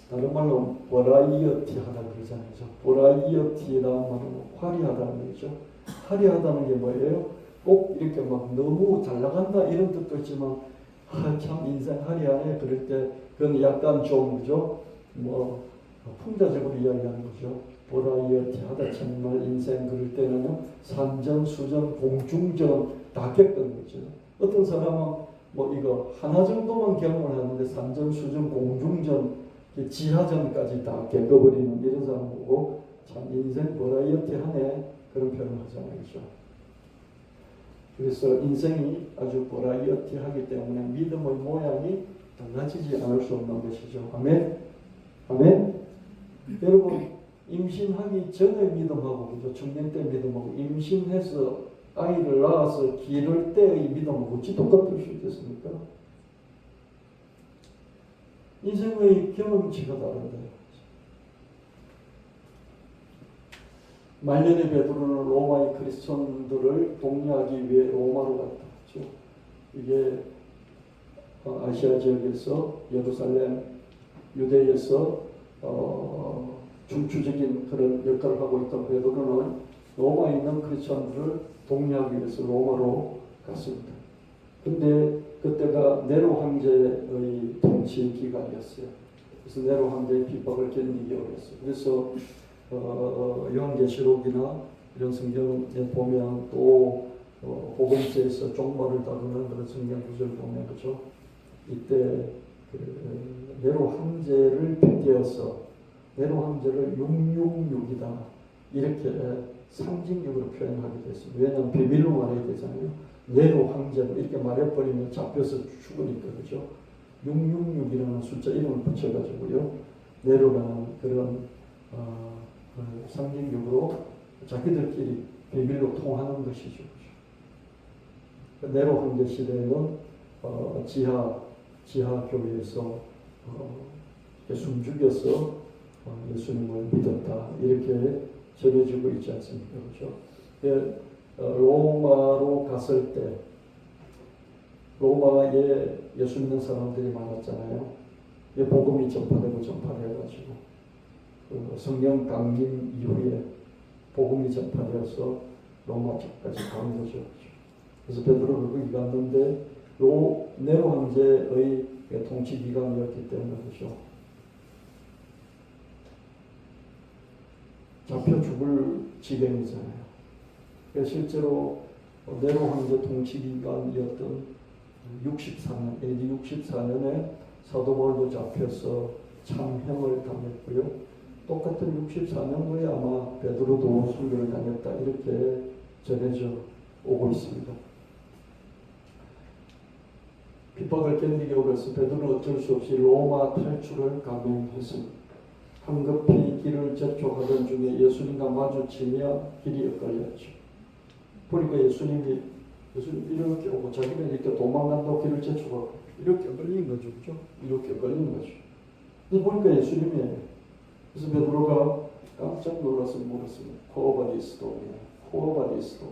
A: 다른 말로 버라이어티하다 그러잖아요. 버라이어티라는 말은 화려하다는 얘기죠. 화려하다는 게 뭐예요? 꼭 이렇게 막 너무 잘 나간다 이런 뜻도 있지만 참 인생 화려하네 그럴 때 그건 약간 좀 그죠? 뭐 풍자적으로 이야기하는 거죠. 버라이어티하다 정말 인생 그럴 때는 산전수전 공중전 다 겪은 거죠. 어떤 사람은 뭐 이거 하나 정도만 경험을 하는데 산전수전 공중전 지하전까지 다 겪어버리는 이런 사람 보고 참 인생 버라이어티하네 그런 표현을 하잖아요. 그렇죠? 그래서 인생이 아주 버라이어티하기 때문에 믿음의 모양이 달라지지 않을 수 없는 것이죠. 아멘? 아멘? 여러분 임신하기 전의 믿음하고 그죠? 청년 때 믿음하고 임신해서 아이를 낳아서 기를 때의 믿음하고 어찌 똑같을 수 있겠습니까? 인생의 경험치가 다른데 말년의 베드로는 로마의 크리스천들을 독려하기 위해 로마로 갔다. 그렇죠? 이게 아시아 지역에서 예루살렘, 유대에서 중추적인 그런 역할을 하고 있던 베드로는 로마에 있는 크리스천들을 독려하기 위해서 로마로 갔습니다. 근데 그때가 네로 황제의 통치 기간이었어요. 그래서 네로 황제의 핍박을 견디기 어려웠어요. 그래서 요한계시록이나 이런 성경에 보면 또 복음서에서 종말을 다루는 그런 성경 구절을 보면 그죠? 이때 네로 황제를 빗대어서 네로 황제를 666이다 이렇게 상징적으로 표현하게 됐습니다. 왜냐하면 비밀로 말해야 되잖아요. 네로 황제로 이렇게 말해버리면 잡혀서 죽으니까 그죠? 666이라는 숫자 이름을 붙여가지고요. 네로라는 그런 상징적으로 자기들끼리 비밀로 통하는 것이죠. 네로 황제 시대에는 지하 교회에서 숨죽여서 예수님을 믿었다 이렇게 전해지고 있지 않습니까? 그렇죠? 로마로 갔을 때 로마에 예수 믿는 사람들이 많았잖아요. 복음이 전파되어가지고 성령 강림 이후에 복음이 전파되어서 로마 쪽까지 간 거죠. 그래서 베드로가 거기 갔는데 네로 황제의 통치 기간이었기 때문에 그렇죠. 잡혀 죽을 지경이잖아요. 실제로 네로 황제 통치 기간이었던 64년, AD 64년에 사도 바울도 잡혀서 참형을 당했고요. 똑같은 64년 후에 아마 베드로도 순교를 당했다 이렇게 전해져 오고 있습니다. 핍박을 견디기 어려서 베드로는 어쩔 수 없이 로마 탈출을 감행했습니다. 황급히 길을 재촉하던 중에 예수님과 마주치며 길이 엇갈렸죠. 보니까 예수님이 이렇게 오고 자기는 이렇게 도망간다고 길을 재촉하고 이렇게 엇갈린 거죠. 그죠? 이렇게 엇갈린 거죠. 그래서 보니까 예수님이에요. 그래서 베드로가 깜짝 놀라서 물었습니다. 코어바디스도, 코어바디스도.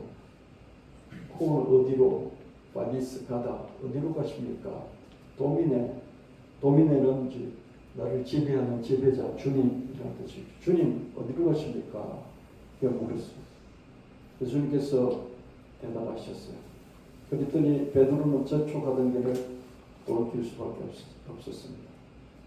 A: 코어는 어디로? 바디스 가다. 어디로 가십니까? 도미네는 나를 지배하는 지배자 주님이라는 뜻이죠. 주님 어디로 가십니까? 이렇게 물었습니다. 예수님께서 대답하셨어요. 그랬더니 베드로는 재촉하던 길을 돌이킬 수밖에 없었습니다.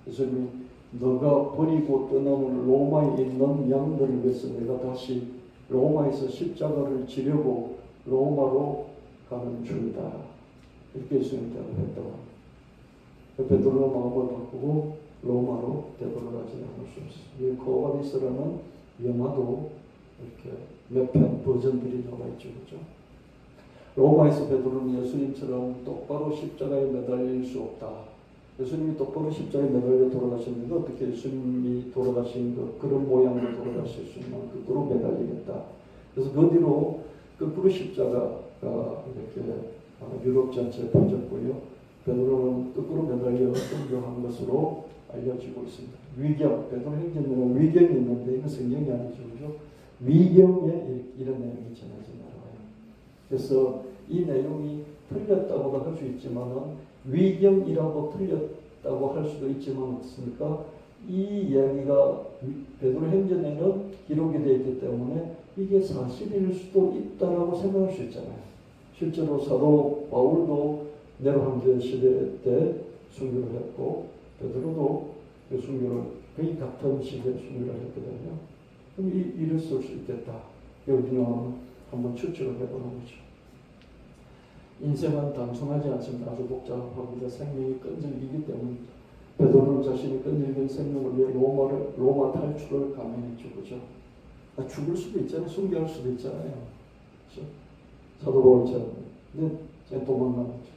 A: 예수님이 너가 버리고 떠나는 로마에 있는 양들을 위해서 내가 다시 로마에서 십자가를 지려고 로마로 가는 중이다. 이렇게 예수님이 대답했다고 합니다. 베드로는 마음을 바꾸고 로마로 되돌아가지 않을 수 없어요. 이 코바디스라는 영화도 이렇게 몇 편 버전들이 나와 있죠. 그렇죠? 로마에서 베드로는 예수님처럼 똑바로 십자가에 매달릴 수 없다. 예수님이 똑바로 십자가에 매달려 돌아가셨는데 어떻게 예수님이 돌아가신 그런 모양으로 돌아가실 수 있나? 거꾸로 매달리겠다. 그래서 그 뒤로 거꾸로 십자가가 이렇게 유럽 전체에 퍼졌고요. 베드로는 거꾸로 매달려 순교한 것으로 알려지고 있습니다. 위경, 베드로 행전에는 위경이 있는데 이건 성경이 아니죠. 그죠? 위경에 이런 내용이 전해져 나와요. 그래서 이 내용이 틀렸다고도 할 수 있지만은 위경이라고 틀렸다고 할 수도 있지만 어떻습니까? 이 이야기가 베드로 행전에는 기록이 되어 있기 때문에 이게 사실일 수도 있다라고 생각할 수 있잖아요. 실제로 사도 바울도 네로 황제 시대 때 순교를 했고 베드로도 그 순교를 거의 같은 시기에 순교를 했거든요. 그럼 이랬을 수 있겠다. 여기는 한번 추측을 해보는 거죠. 인생은 단순하지 않습니다. 아주 복잡합니다. 생명이 끈질기기 때문에 베드로는 자신이 끈질긴 생명을 위해 로마 탈출을 감행했죠. 그죠? 죽을 수도 있잖아요. 순교할 수도 있잖아요. 그죠? 사도 바울처럼. 근데 제가 도망가는 거죠.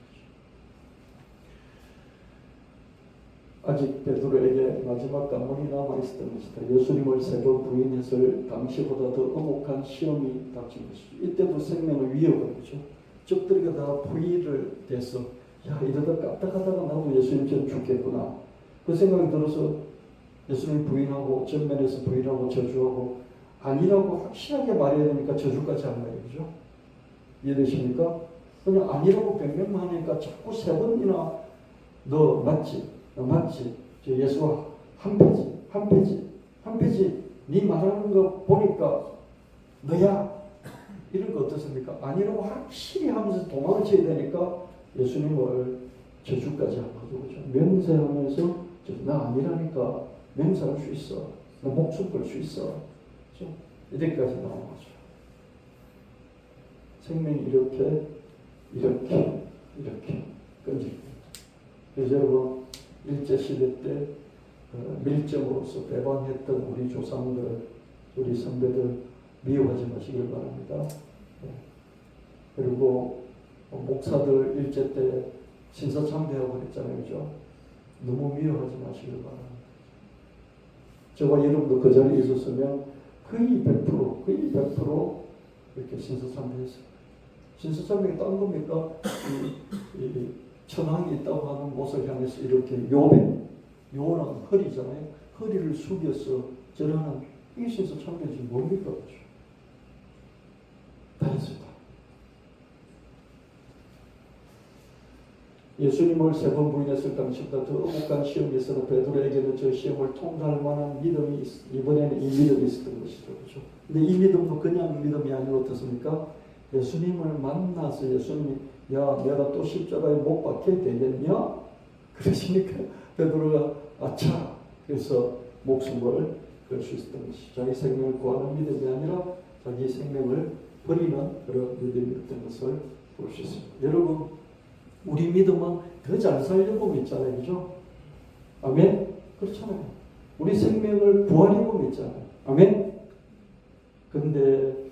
A: 아직 베드로에게 마지막 관문이 남아있었던 것이다. 예수님을 세 번 부인했을 당시보다 더 엄혹한 시험이 닥친 것이죠. 이때도 생명을 위협하죠. 적들에게 다 포위를 돼서 야 이러다 까딱하다가 나도 예수님처럼 죽겠구나. 그 생각이 들어서 예수님 부인하고 전면에서 부인하고 저주하고 아니라고 확실하게 말해야 되니까 저주까지 한 거예요. 그죠? 이해되십니까? 그냥 아니라고 변명만 하니까 자꾸 세 번이나 너 맞지? 너 맞지? 저 예수와 한 패지. 네 말하는 거 보니까 너야. 이런 거 어떻습니까? 아니라고 확실히 하면서 도망을 쳐야 되니까 예수님을 저주까지 한 거죠. 그죠? 맹세하면서 나 아니라니까 맹세할 수 있어. 나 목숨 걸 수 있어. 그죠? 이때까지 나온 거죠. 생명이 이렇게 끈질깁니다. 그래서 여러분 일제시대 때 밀정으로서 배반했던 우리 조상들, 우리 선배들 미워하지 마시길 바랍니다. 그리고 목사들 일제 때 신사참배하고 그랬잖아요. 그죠? 너무 미워하지 마시길 바랍니다. 저와 여러분도 그 자리에 있었으면 거의 100% 이렇게 신사참배했어요. 신사참배가 딴 겁니까? 이 천황이 있다고 하는 곳을 향해서 이렇게 요는 허리잖아요. 허리를 숙여서 절하는 이게 신사참배지 뭡니까? 다 했습니다. 예수님을 세 번 부인했을 당시보다 더 엄혹한 시험이 있어도 베드로에게는 저 시험을 통과할 만한 믿음이 이번에는 이 믿음이 있었던 것이죠. 그렇죠? 근데 이 믿음도 그냥 믿음이 아니고 어떻습니까? 예수님을 만나서 예수님이 야 내가 또 십자가에 못 박게 되겠냐? 그러시니까 베드로가 아차 그래서 목숨을 걸 수 있었던 것이죠. 자기 생명을 구하는 믿음이 아니라 자기 생명을 버리는 그런 믿음이었던 것을 볼 수 있습니다. 여러분 우리 믿음은 더 잘 살려고 믿잖아요. 그죠? 아멘? 그렇잖아요. 우리 생명을 구하려고 믿잖아요. 아멘? 근데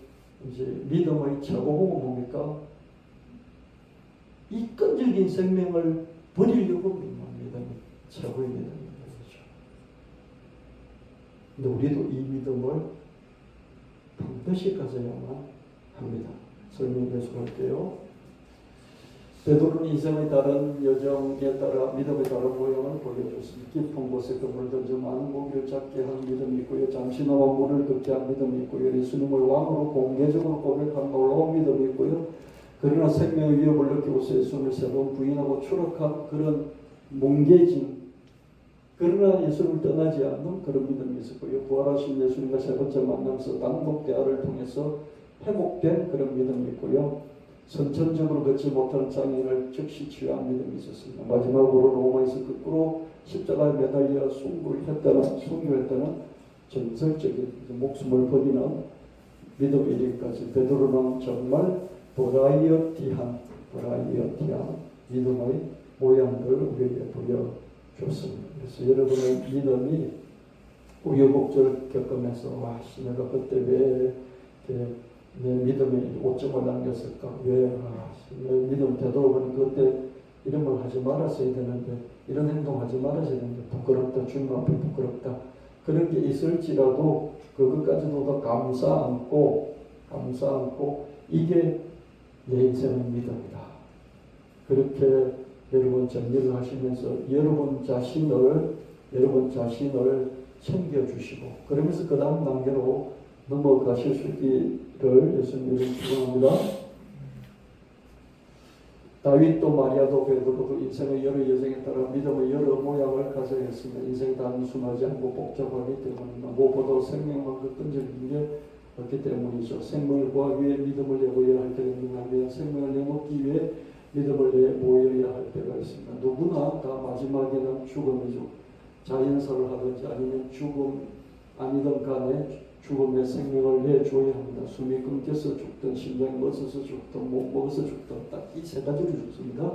A: 이제 믿음의 최고봉은 뭡니까? 이 끈질긴 생명을 버리려고 믿는 믿음이 최고의 믿음입니다. 그렇죠? 근데 우리도 이 믿음을 반드시 가져야만 합니다. 설명 계속할게요. 베드로는 인생의 다른 여정에 따라 믿음에 따른 모양을 보여줬습니다. 깊은 곳에 그물을 던져 많은 고기를 잡게 한 믿음이 있고요. 잠시나마 물을 걷게 한 믿음이 있고요. 예수님을 왕으로 공개적으로 고백한 놀라운 믿음이 있고요. 그러나 생명의 위협을 느끼고서 예수님을 세 번 부인하고 추락한 그런 뭉개진 그러나 예수님을 떠나지 않는 그런 믿음이 있었고요. 부활하신 예수님과 세 번째 만나면서 단독 대화를 통해서 회복된 그런 믿음이 있고요. 선천적으로 걷지 못하는 장애인을 즉시 치유한 믿음이 있었습니다. 마지막으로 로마에서 거꾸로 십자가에 매달려 순교했다는 전설적인 목숨을 버리는 믿음에 이르기까지 베드로는 정말 버라이어티한 믿음의 모양들을 우리에게 보여줬습니다. 그래서 여러분의 믿음이 우여곡절 겪으면서 내가 그때 왜 내 믿음에 오점을 남겼을까? 왜 내 믿음 되돌아보니 그때 이런 걸 하지 말았어야 되는데 이런 행동하지 말았어야 되는데 부끄럽다. 주님 앞에 부끄럽다. 그런 게 있을지라도 그것까지도 더 감사 안고 이게 내 인생의 믿음이다. 그렇게 여러분 정리를 하시면서 여러분 자신을 챙겨주시고 그러면서 그 다음 단계로 넘어가실 수 있기를 예수님을 축원합니다. 다윗도 마리아도 베드로도 인생의 여러 여정에 따라 믿음의 여러 모양을 가져야 했습니다. 인생이 단순하지 않고 복잡하기 때문입니다. 무엇보다 생명만큼 끈질긴 게 없기 때문이죠. 생명을 구하기 위해 믿음을 내보여야 할 때가 있는가, 생명을 내먹기 위해 믿음을 내보여야 할 때가 있습니다. 누구나 다 마지막에는 죽음이죠. 자연사를 하든지 아니면 죽음 아니든 간에 죽음의 생명을 내줘야 합니다. 숨이 끊겨서 죽든 심장이 멎어서 죽든 못 먹어서 죽든 딱 이 세 가지로 죽습니다.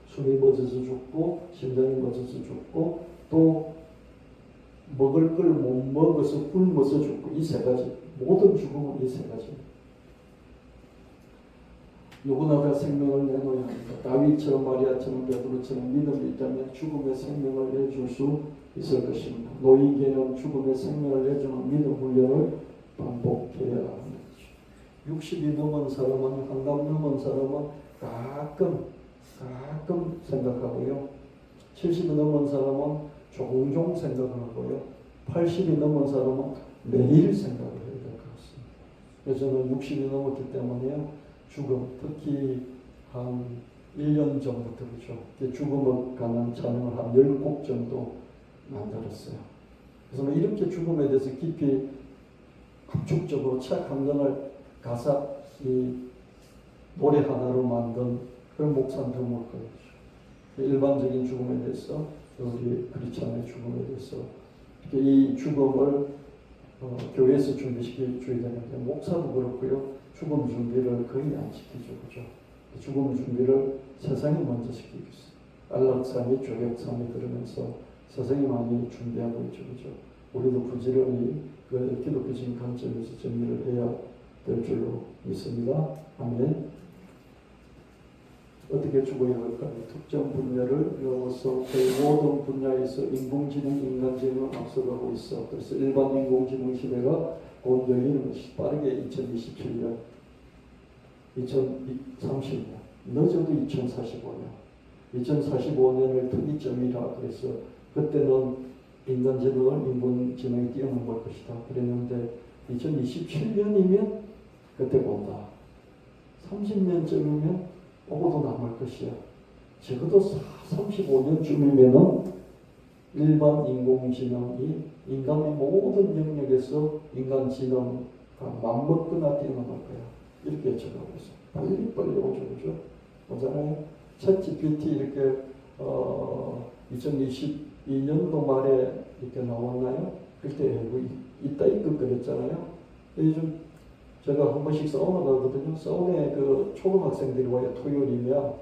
A: 숨이 멎어서 죽고 심장이 멎어서 죽고 또 먹을 걸 못 먹어서 굶어서 죽고 이 세 가지. 모든 죽음은 이 세 가지입니다. 누구나 다 생명을 내놓아야 합니다. 다윗처럼 마리아처럼 베드로처럼 믿음이 있다면 죽음의 생명을 내줄 수 있을 것입니다. 노인계는 죽음의 생명을 내주는 믿음 훈련을 반복해야 합니다. 60이 넘은 사람은, 한갑 넘은 사람은 가끔 생각하고요. 70이 넘은 사람은 종종 생각하고요. 80이 넘은 사람은 매일 생각을 해야 될 것 같습니다. 그래서 저는 60이 넘었기 때문에요. 죽음, 특히 한 1년 전부터 그렇죠. 죽음에 관한 찬양을 한 10곡 정도 만들었어요. 그래서 이렇게 죽음에 대해서 깊이 압축적으로 책 한 권을 가사 이 노래 하나로 만든 그런 목사는 드물 거예요. 일반적인 죽음에 대해서 우리 크리스찬의 죽음에 대해서 이 죽음을 교회에서 준비시켜 줘야 되는데 목사도 그렇고요. 죽음 준비를 거의 안 시키죠. 그죠? 죽음 준비를 세상이 먼저 시키고 있어요. 안락사니 조력사니 그러면서 세상이 많이 준비하고 있죠. 그죠? 우리도 부지런히 그 기독교적인 관점에서 정리를 해야 될 줄로 믿습니다. 아멘. 어떻게 죽어야 할까요? 특정 분야를 넘어서 거의 모든 분야에서 인공지능, 인간지능은 앞서가고 있어. 그래서 일반 인공지능 시대가 곧 열리는 것이 빠르게 2027년, 2030년, 늦어도 2045년, 2045년을 특이점이라 그래서 그때는 인간지능을 인공지능이 뛰어넘을 것이다. 그랬는데 2027년이면 그때 본다. 30년쯤이면 오고도 남을 것이야. 적어도 35년쯤이면은 일반 인공지능이 인간의 모든 영역에서 인간지능과 맞먹거나 뛰어넘을 거야. 이렇게 예측하고 있어요. 빨리 오죠, 그죠? 오잖아요. 챗GPT 이렇게 2022년도 말에 이렇게 나왔나요? 그때 이따 이끌거렸잖아요. 요즘 제가 한 번씩 사우나 가거든요. 사우나에 그 초등학생들이 와요. 토요일이면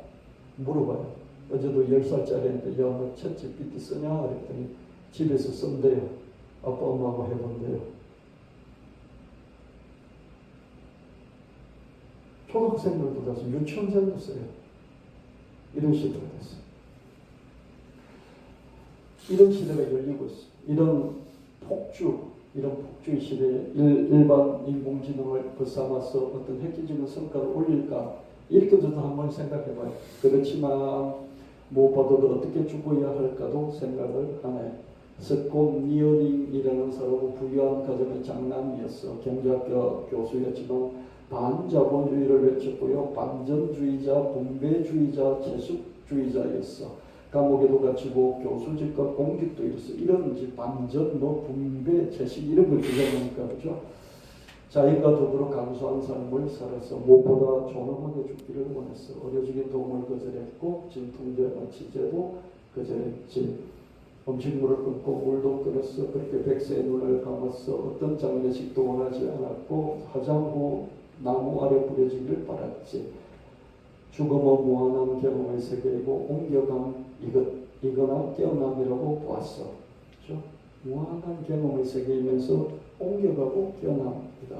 A: 물어봐요. 어제도 10살짜리인데 야, 너 챗GPT 쓰냐? 그랬더니 집에서 쓴대요. 아빠 엄마하고 해본대요. 초등학생들도 돼서 유치원생도 써요. 이런 시대가 됐어요. 이런 시대가 열리고 있어요. 이런 폭주의 시대에 일반 인공지능을 벗삼아서 어떤 획기적인 성과를 올릴까? 이렇게 저도 한번 생각해봐요. 그렇지만 무엇보다도 어떻게 죽어야 할까도 생각을 하나요. 스콧 니어링이라는 사람은 부유한 가정의 장남이었어. 경제학교 교수였지만 반자본주의를 외쳤고요. 반전주의자, 분배주의자, 제숙주의자였어. 감옥에도 갇히고 교수직과 공직도 잃었어. 이런 반전, 분배, 제식 이런 걸 주장하니까 그렇죠. 자기가 더불어 감수한 삶을 살아서 무엇보다 존엄하게 죽기를 원했어. 어려지게 도움을 거절했고 진통제나 치제도 거절했지. 음식물을 끊고 물도 끊었어. 그렇게 백세의 눈을 감았어. 어떤 장례식도 원하지 않았고 화장 후 나무 아래 뿌려지기를 바랐지. 죽음은 무한한 경험의 세계이고 옮겨감 이거나 깨어남이라고 보았어. 그렇죠? 무한한 경험의 세계이면서 옮겨가고 깨어남이다.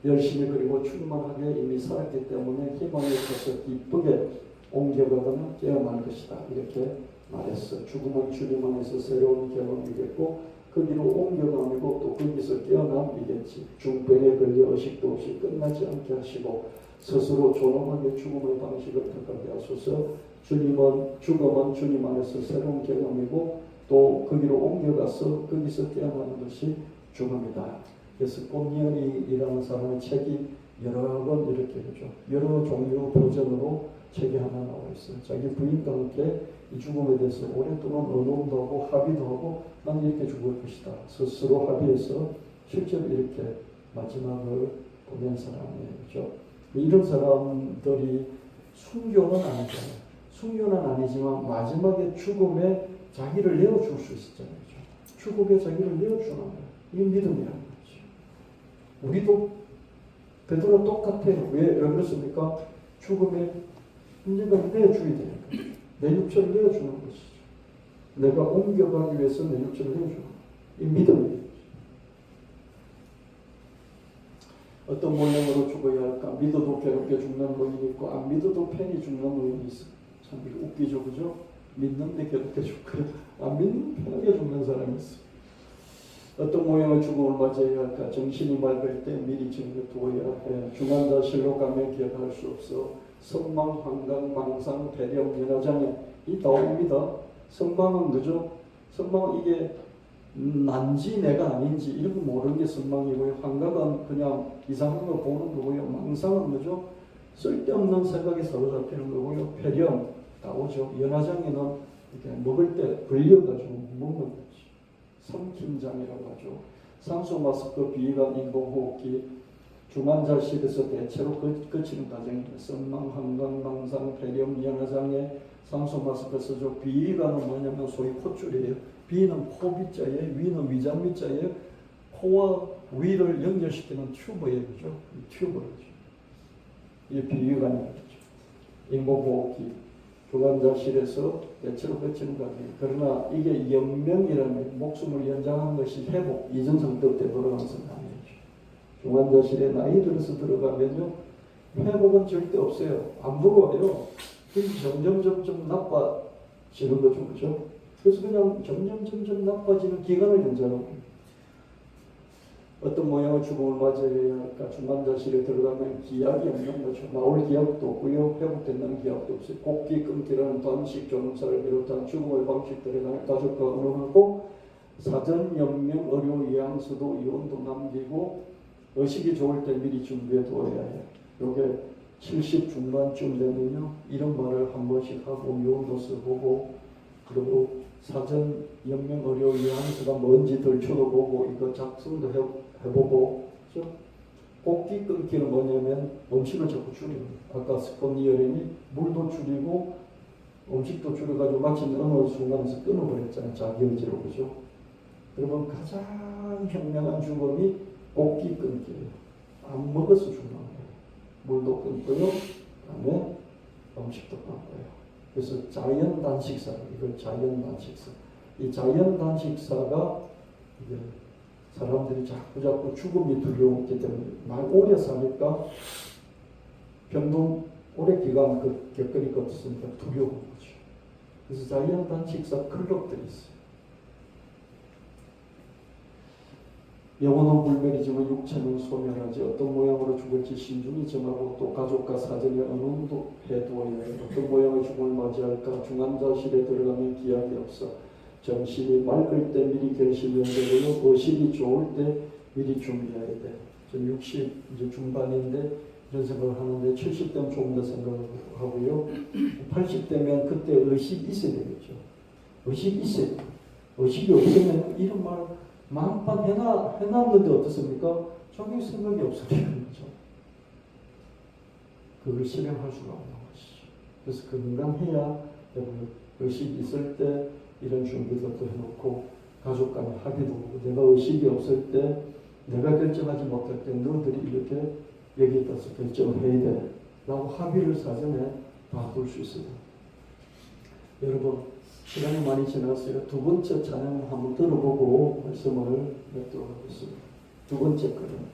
A: 열심히 그리고 충만하게 이미 살았기 때문에 희망을 찾아 기쁘게 옮겨가거나 깨어날 것이다. 이렇게 말했어. 죽음은 주님 안에서 새로운 경험이겠고 거기로 옮겨가고 또 거기서 깨어남이겠지. 중병에 걸려 의식도 없이 끝나지 않게 하시고 스스로 존엄하게 죽음의 방식을 택하게 하소서. 죽음은 주님 안에서 새로운 경험이고 또 거기로 옮겨가서 거기서 깨어나는 것이 죽음이다. 그래서 꽃니언이라는 사람의 책이 여러 번 이렇게 그죠. 여러 종류 버전으로 책이 하나 나와 있어요. 자기 부인과 함께 이 죽음에 대해서 오랫동안 의논도 하고 합의도 하고 난 이렇게 죽을 것이다. 스스로 합의해서 실제로 이렇게 마지막을 보낸 사람이에요. 그죠. 이런 사람들이 순교는 아니잖아요. 순교는 아니지만 마지막에 죽음에 자기를 내어줄 수 있었잖아요. 그죠? 죽음에 자기를 내어주는 거예요. 이게 믿음이라는 거죠. 우리도 베드로 똑같아요. 왜 그렇습니까? 죽음에 언젠가 내어줘야 되니까. 내 육체를 내어주는 것이죠. 내가 옮겨가기 위해서 내 육체를 내어주는 거예요. 이 믿음이에요. 어떤 모양으로 죽어야 할까? 믿어도 괴롭게 죽는 노인이 있고 안 믿어도 편히 죽는 노인이 있어. 참 웃기죠, 그죠? 믿는데 괴롭게 죽고요. 안 믿는 편하게 죽는 사람이 있어. 어떤 모양의 죽음을 맞이해야 할까? 정신이 맑을 때 미리 정해두어야 해. 중환자실로 가면 기억할 수 없어. 선망, 환각, 망상, 배려, 연화장애 이 나옵니다. 선망은 그죠? 선망은 이게 난지 내가 아닌지 이런 거 모르는 게 선망이고요. 환각은 그냥 이상한 거 보는 거고요. 망상은 뭐죠? 쓸데없는 생각이 사로잡히는 거고요. 폐렴 나오죠. 연화장애는 이렇게 먹을 때 걸려가지고 먹는 거지. 삼킴장이라고 하죠. 산소 마스크, 비위관, 인공호흡기, 중환자실에서 대체로 거치는 과정입니다. 선망, 환각, 망상, 폐렴, 연화장애, 산소 마스크 쓰죠. 비위관은 뭐냐면 소위 콧줄이에요. 비는 코비자에 위는 위장미자에 코와 위를 연결시키는 튜브예요. 그죠? 튜브죠. 이게 비위관이죠. 인공호흡기, 중환자실에서 대체로 거치는 과정. 그러나 이게 연명이라는 목숨을 연장한 것이 회복, 이전 상태 때 돌아가는 아니에요. 중환자실에 나이 들어서 들어가면요, 회복은 절대 없어요. 안 부러워요. 점점 나빠지는 거죠. 그죠? 그래서 그냥 점점 나빠지는 기간을 연장하고 있습니다. 어떤 모양의 죽음을 맞이해야 할까? 중환자실에 들어가면 기약이 없는 거죠. 나올 기약도 없고요. 회복된다는 기약도 없어요. 곡기 끊기라는 단식 조문사를 비롯한 죽음의 방식들에 관해 가족과 의논하고 사전 연명 의료 예양서도 이혼도 남기고 의식이 좋을 때 미리 준비해 두어야 해요. 요게 70 중반쯤 되면요. 이런 말을 한 번씩 하고 이혼도 써보고 그리고 사전 연명 의료 예양서가 뭔지 들춰보고 이거 작성도 해보고 그렇죠? 곡기 끊기는 뭐냐면 음식을 자꾸 줄이는 아까 스폰디어린이 물도 줄이고 음식도 줄여가지고 마치 어느 순간에서 끊어버렸잖아요. 자기 의지로. 그죠? 여러분 가장 현명한 죽음이 곡기 끊기예요. 안 먹어서 죽는 거예요. 물도 끊고요. 그다음에 음식도 끊고요. 그래서 자연 단식사, 이걸 자연 단식사. 이 자연 단식사가 이게 사람들이 자꾸 죽음이 두려웠기 때문에 오래 사니까 병도 오래 기간 겪으니까 어떻습니까? 두려운 거죠. 그래서 자연 단식사 클럽들이 있어요. 영혼은 불멸이지만 육체는 소멸하지. 어떤 모양으로 죽을지 신중히 정하고 또 가족과 사전에 의논도 해두어야 해요. 어떤 모양의 죽음을 맞이할까? 중환자실에 들어가면 기약이 없어. 정신이 맑을 때 미리 결심해야 되고요. 의식이 좋을 때 미리 준비해야 돼. 전 60 이제 중반인데 이런 생각을 하는데 70대면 조금 더 생각하고요. 80대면 그때 의식이 있어야 되겠죠. 의식이 있어야 돼요. 의식이 없으면 이런 말 만판 해놨는데 어떻습니까? 자기 생각이 없어지는 거죠. 그걸 실행할 수가 없는 것이죠. 그래서 건강해야 의식이 있을 때 이런 준비도 해놓고 가족 간에 합의도 하고 내가 의식이 없을 때 내가 결정하지 못할 때 너희들이 이렇게 여기에 따라서 결정을 해야 돼 라고 합의를 사전에 다 둘 수 있어요. 여러분 시간이 많이 지났어요. 두 번째 찬양 한번 들어보고 말씀을 맺도록 하겠습니다. 두 번째 거는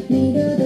B: 믿어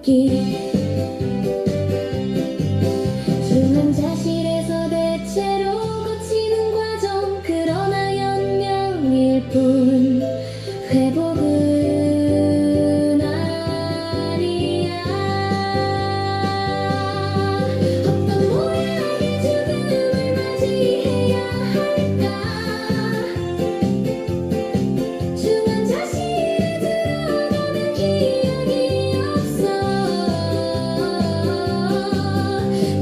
B: 걷기 중환자실에서 대체로 거치는 과정 그러나 연명일 뿐 회복은 아니야 어떤 모양의 죽음을 맞이해야 할까 중환자실에 들어가면 기억이 없어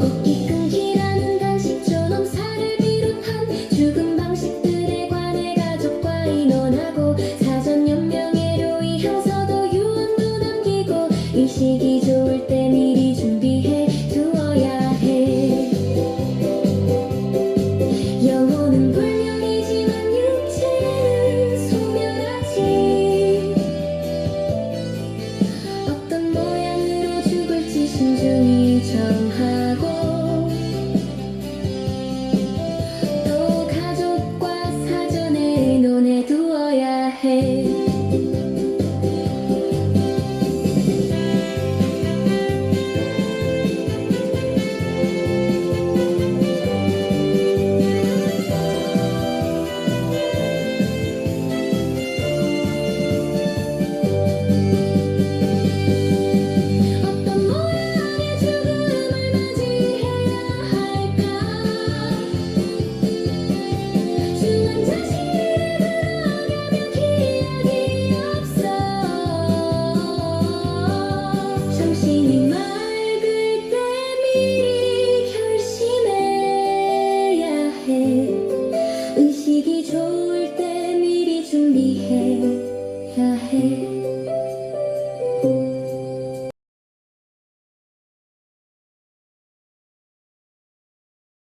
B: 걷기 끊기라는 간식 존엄사를 비롯한 죽음 방식들에 관해 가족과 의논하고 사전 연명회로 이형서도 유언도 남기고 이 시기